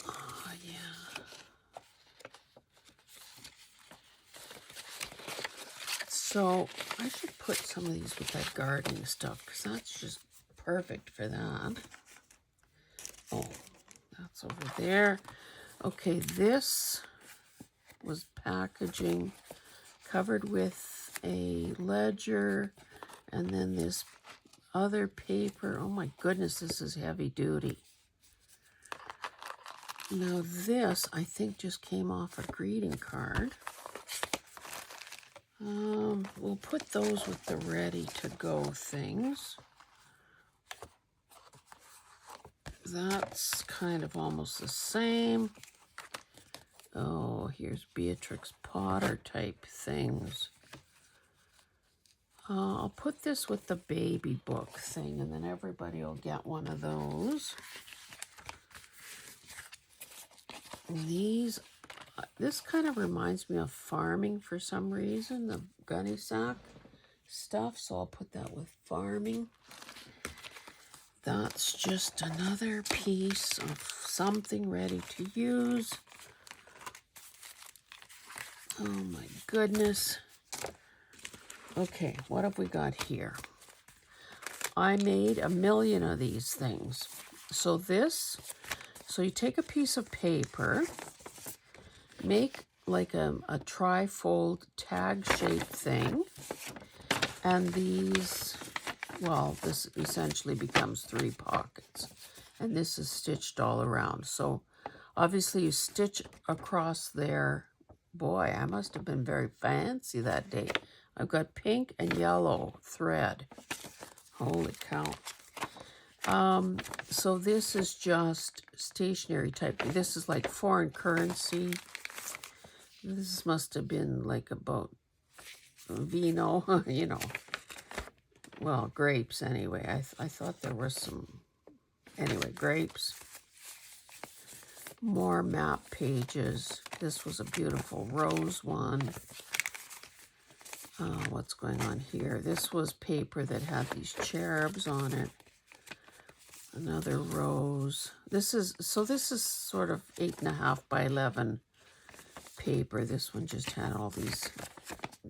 [SPEAKER 1] Oh, yeah. So I should put some of these with that gardening stuff because that's just perfect for that. Oh, that's over there. Okay, this was packaging covered with a ledger and then this other paper. Oh my goodness, this is heavy duty. Now this, I think, just came off a greeting card. We'll put those with the ready-to-go things. That's kind of almost the same. Oh, here's Beatrix Potter type things. I'll put this with the baby book thing, and then everybody will get one of those. These, this kind of reminds me of farming for some reason, the gunny sack stuff, so I'll put that with farming. That's just another piece of something ready to use. Oh my goodness. Okay, what have we got here? I made a million of these things. So you take a piece of paper, make like a tri-fold tag-shaped thing, and these, well, this essentially becomes 3 pockets, and this is stitched all around. So obviously you stitch across there. Boy, I must have been very fancy that day. I've got pink and yellow thread. Holy cow. So this is just stationery type. This is like foreign currency. This must have been like about vino, you know. Well, grapes anyway. I thought there were some, anyway, grapes. More map pages. This was a beautiful rose one. What's going on here? This was paper that had these cherubs on it. Another rose. This is sort of 8.5 by 11 paper. This one just had all these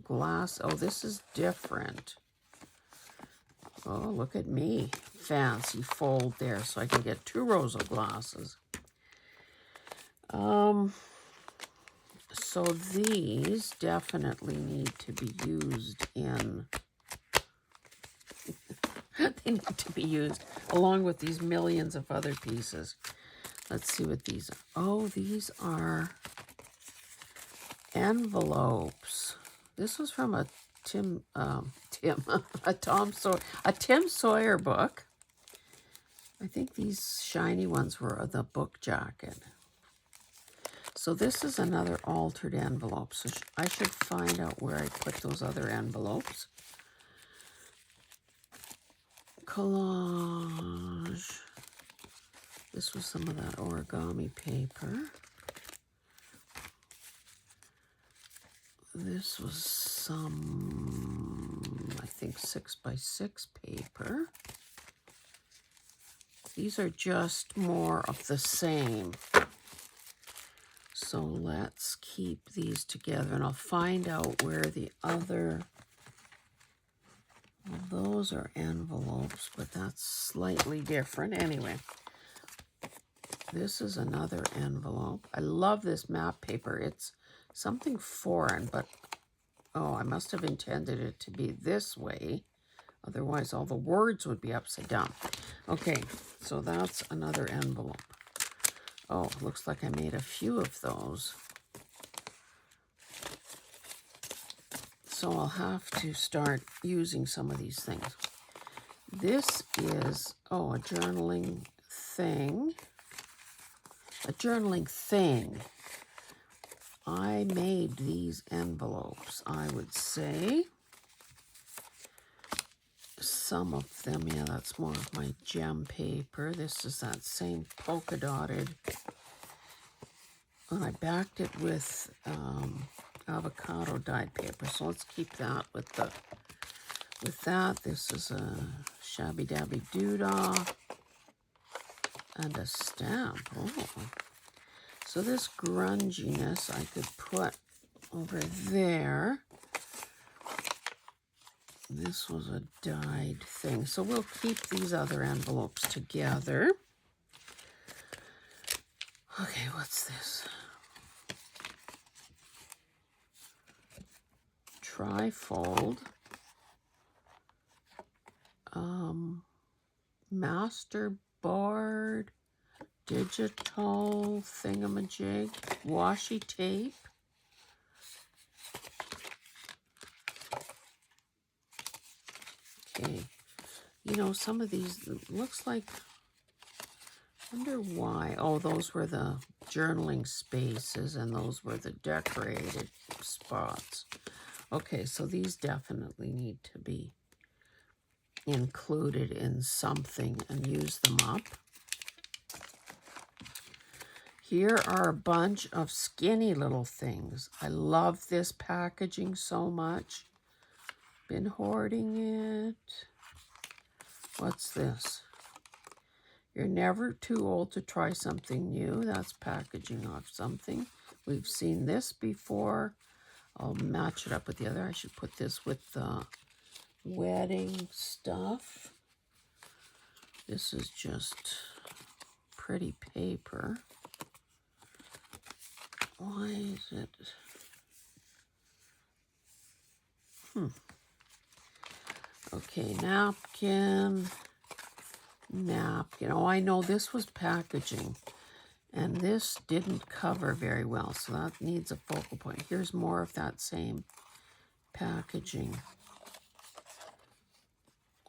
[SPEAKER 1] glass. Oh, this is different. Oh, look at me. Fancy fold there so I can get 2 rows of glasses. So these definitely need to be used in, they need to be used along with these millions of other pieces. Let's see what these are. Oh, these are envelopes. This was from a Tim Sawyer book. I think these shiny ones were the book jacket. So this is another altered envelope. So I should find out where I put those other envelopes. Collage. This was some of that origami paper. This was some, I think, 6 by 6 paper. These are just more of the same. So let's keep these together, and I'll find out where the other, well, those are envelopes, but that's slightly different. Anyway, this is another envelope. I love this map paper. It's something foreign, but oh, I must have intended it to be this way. Otherwise, all the words would be upside down. Okay, so that's another envelope. Oh, looks like I made a few of those. So I'll have to start using some of these things. This is, oh, a journaling thing. A journaling thing. I made these envelopes, I would say. Some of them, yeah, that's more of my gem paper. This is that same polka dotted. And I backed it with avocado dyed paper. So let's keep that with that. This is a shabby dabby doodah and a stamp. Oh, so this grunginess I could put over there. This was a dyed thing. So we'll keep these other envelopes together. Okay, what's this? Trifold. Masterboard. Digital thingamajig. Washi tape. Okay. You know, some of these, looks like, I wonder why. Oh, those were the journaling spaces and those were the decorated spots. Okay, so these definitely need to be included in something and use them up. Here are a bunch of skinny little things. I love this packaging so much. Been hoarding it. What's this? You're never too old to try something new. That's packaging off something. We've seen this before. I'll match it up with the other. I should put this with the wedding stuff. This is just pretty paper. Why is it? Okay, napkin. Oh, I know this was packaging. And this didn't cover very well, so that needs a focal point. Here's more of that same packaging.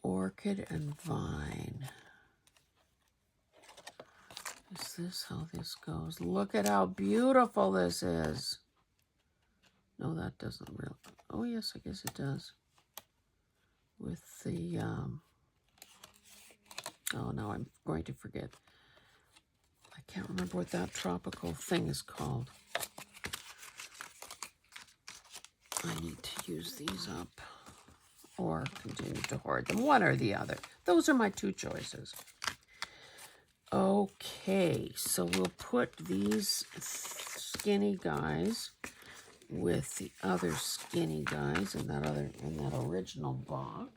[SPEAKER 1] Orchid and vine. Is this how this goes? Look at how beautiful this is. No, that doesn't really. Oh, yes, I guess it does. With the, oh, no, I'm going to forget. I can't remember what that tropical thing is called. I need to use these up or continue to hoard them, one or the other. Those are my two choices. Okay, so we'll put these skinny guys with the other skinny guys in that original box.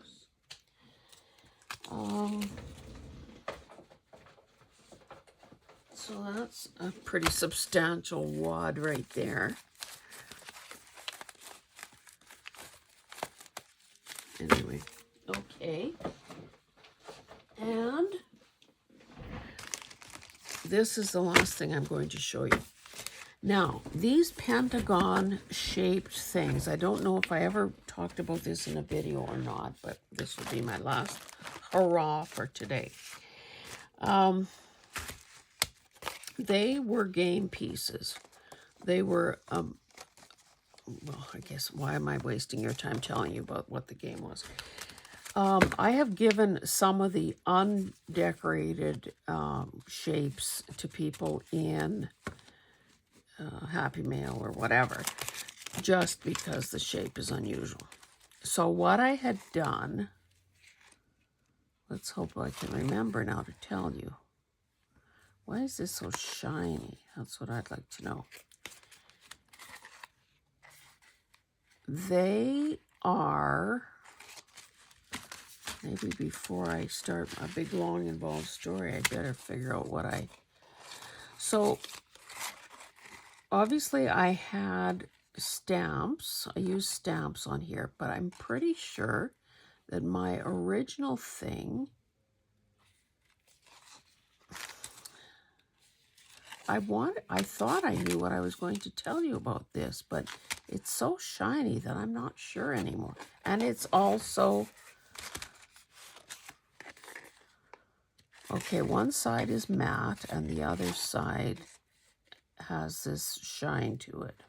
[SPEAKER 1] So that's a pretty substantial wad right there. Anyway, okay. And this is the last thing I'm going to show you. Now, these pentagon-shaped things, I don't know if I ever talked about this in a video or not, but this will be my last hurrah for today. They were game pieces. They were, well, I guess, why am I wasting your time telling you about what the game was? I have given some of the undecorated shapes to people in Happy Mail or whatever, just because the shape is unusual. So what I had done, let's hope I can remember now to tell you. Why is this so shiny? That's what I'd like to know. They are, maybe before I start a big, long, involved story, I better figure out what so obviously I had stamps. I used stamps on here, but I'm pretty sure that my original thing, I thought I knew what I was going to tell you about this, but It's so shiny that I'm not sure anymore. And it's also, okay, one side is matte and the other side has this shine to it.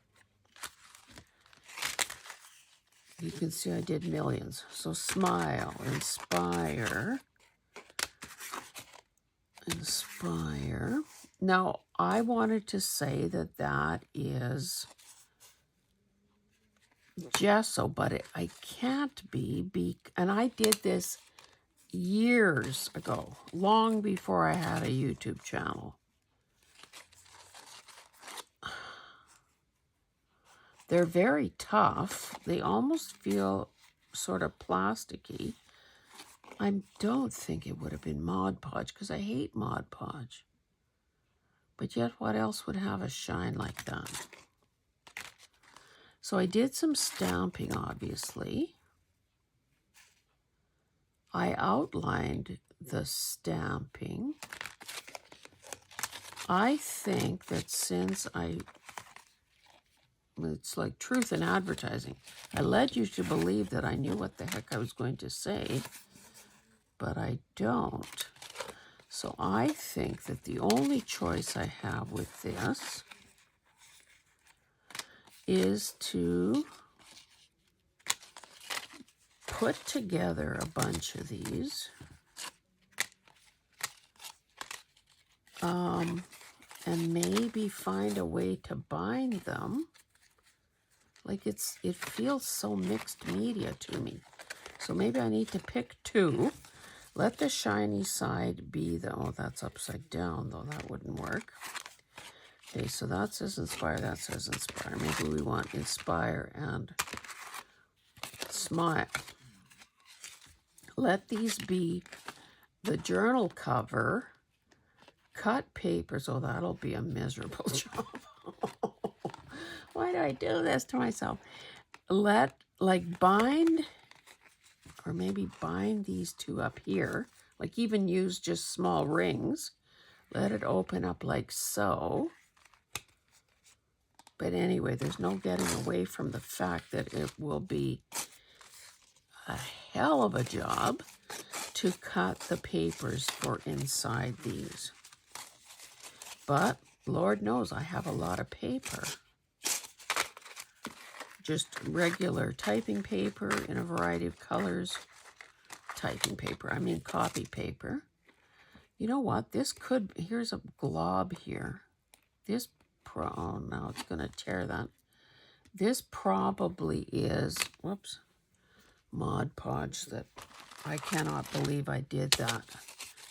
[SPEAKER 1] You can see I did millions. So smile, inspire, inspire. Now, I wanted to say that that is gesso, but I can't be, and I did this years ago, long before I had a YouTube channel. They're very tough. They almost feel sort of plasticky. I don't think it would have been Mod Podge because I hate Mod Podge. But yet what else would have a shine like that? So I did some stamping, obviously. I outlined the stamping. I think that since it's like truth in advertising. I led you to believe that I knew what the heck I was going to say, but I don't. So I think that the only choice I have with this is to put together a bunch of these. And maybe find a way to bind them. Like it feels so mixed media to me. So maybe I need to pick two. Let the shiny side be the, oh, that's upside down though, that wouldn't work. Okay, so that says inspire, that says inspire. Maybe we want inspire and smile. Let these be the journal cover. Cut papers, oh, that'll be a miserable job. Why do I do this to myself? Bind, or maybe bind these two up here. Like even use just small rings. Let it open up like so. But anyway, there's no getting away from the fact that it will be a hell of a job to cut the papers for inside these. But Lord knows I have a lot of paper. Just regular typing paper in a variety of colors. Typing paper, I mean copy paper. You know what? This could, here's a glob here. This, oh no, it's going to tear that. This probably is, whoops, Mod Podge. That I cannot believe I did that.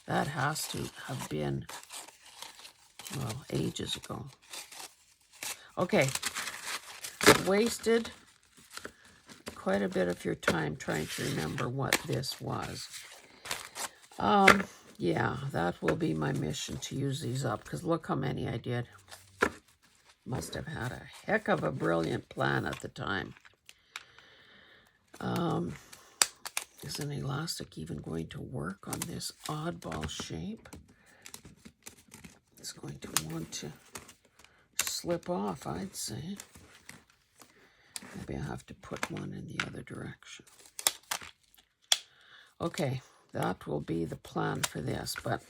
[SPEAKER 1] That has to have been, well, ages ago. Okay, wasted quite a bit of your time trying to remember what this was. Yeah, that will be my mission to use these up, because look how many I did. Must have had a heck of a brilliant plan at the time. Is an elastic even going to work on this oddball shape? It's going to want to slip off, I'd say. Maybe I have to put one in the other direction. Okay, that will be the plan for this. But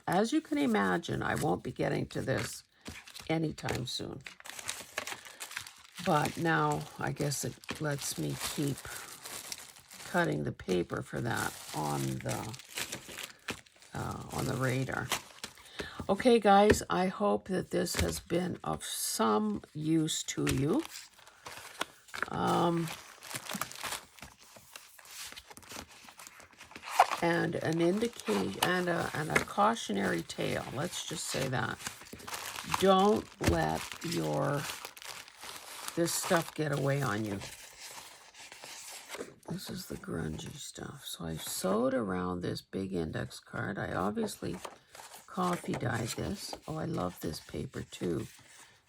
[SPEAKER 1] as you can imagine, I won't be getting to this anytime soon. But now I guess it lets me keep cutting the paper for that on the radar. Okay, guys, I hope that this has been of some use to you. And an indicate and a cautionary tale. Let's just say that. Don't let this stuff get away on you. This is the grungy stuff. So I sewed around this big index card. I obviously coffee dyed this. Oh, I love this paper too.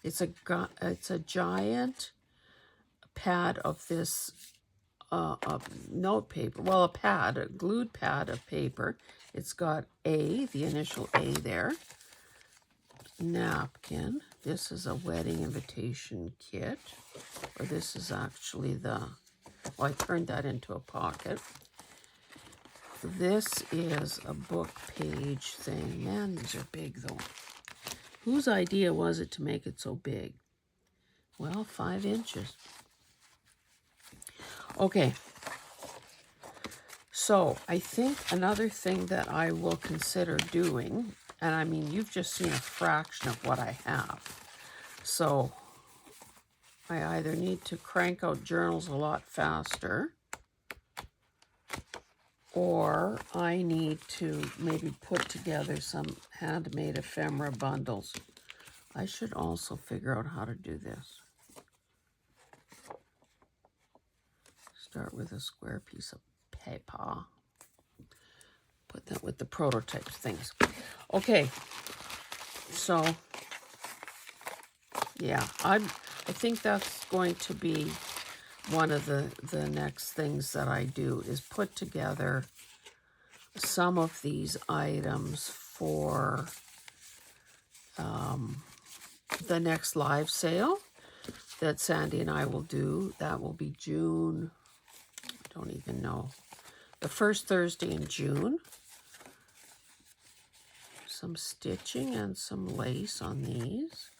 [SPEAKER 1] It's a giant pad of this note paper. Well, a glued pad of paper. It's got A, the initial A there. napkin. This is a wedding invitation kit. Or this is actually the, well, I turned that into a pocket. This is a book page thing. Man, these are big though. Whose idea was it to make it so big? Well, 5 inches. Okay. So I think another thing that I will consider doing, and I mean, you've just seen a fraction of what I have. So I either need to crank out journals a lot faster, or I need to maybe put together some handmade ephemera bundles. I should also figure out how to do this. Start with a square piece of paper. Put that with the prototype things. Okay, so yeah, I think that's going to be one of the next things that I do, is put together some of these items for the next live sale that Sandy and I will do. That will be June, I don't even know, the first Thursday in June. Some stitching and some lace on these.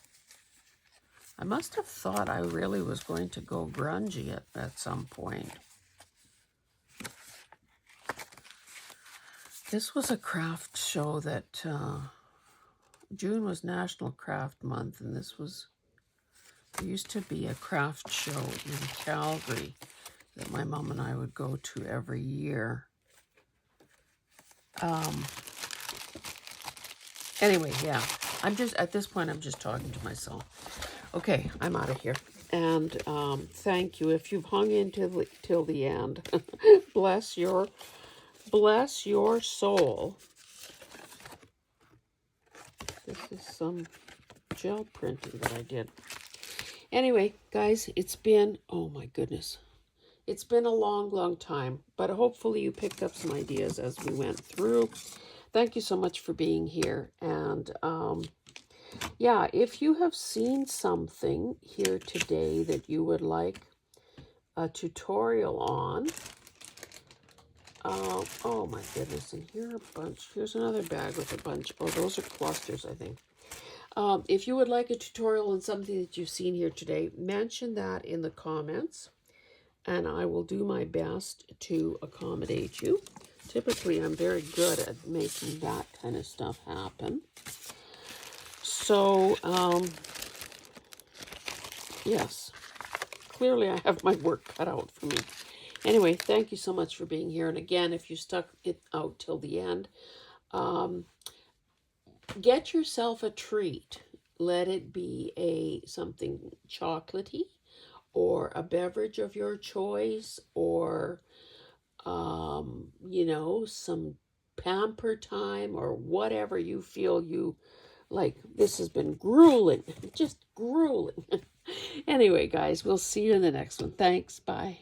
[SPEAKER 1] I must have thought I really was going to go grungy at some point. This was a craft show that June was National Craft Month, and this was, there used to be a craft show in Calgary that my mom and I would go to every year. Anyway, yeah, I'm just, at this point, I'm just talking to myself. Okay, I'm out of here. And thank you if you've hung in till the end. bless your soul. This is some gel printing that I did. Anyway, guys, it's been, oh my goodness, it's been a long time, but hopefully you picked up some ideas as we went through. Thank you so much for being here. And yeah, if you have seen something here today that you would like a tutorial on, oh my goodness, and here are a bunch. Here's another bag with a bunch. Oh, those are clusters, I think. If you would like a tutorial on something that you've seen here today, mention that in the comments, and I will do my best to accommodate you. Typically, I'm very good at making that kind of stuff happen. So, yes, clearly I have my work cut out for me. Anyway, thank you so much for being here. And again, if you stuck it out till the end, get yourself a treat. Let it be something chocolatey, or a beverage of your choice, or you know, some pamper time, or whatever you feel you like. This has been grueling, just grueling. Anyway, guys, we'll see you in the next one. Thanks. Bye.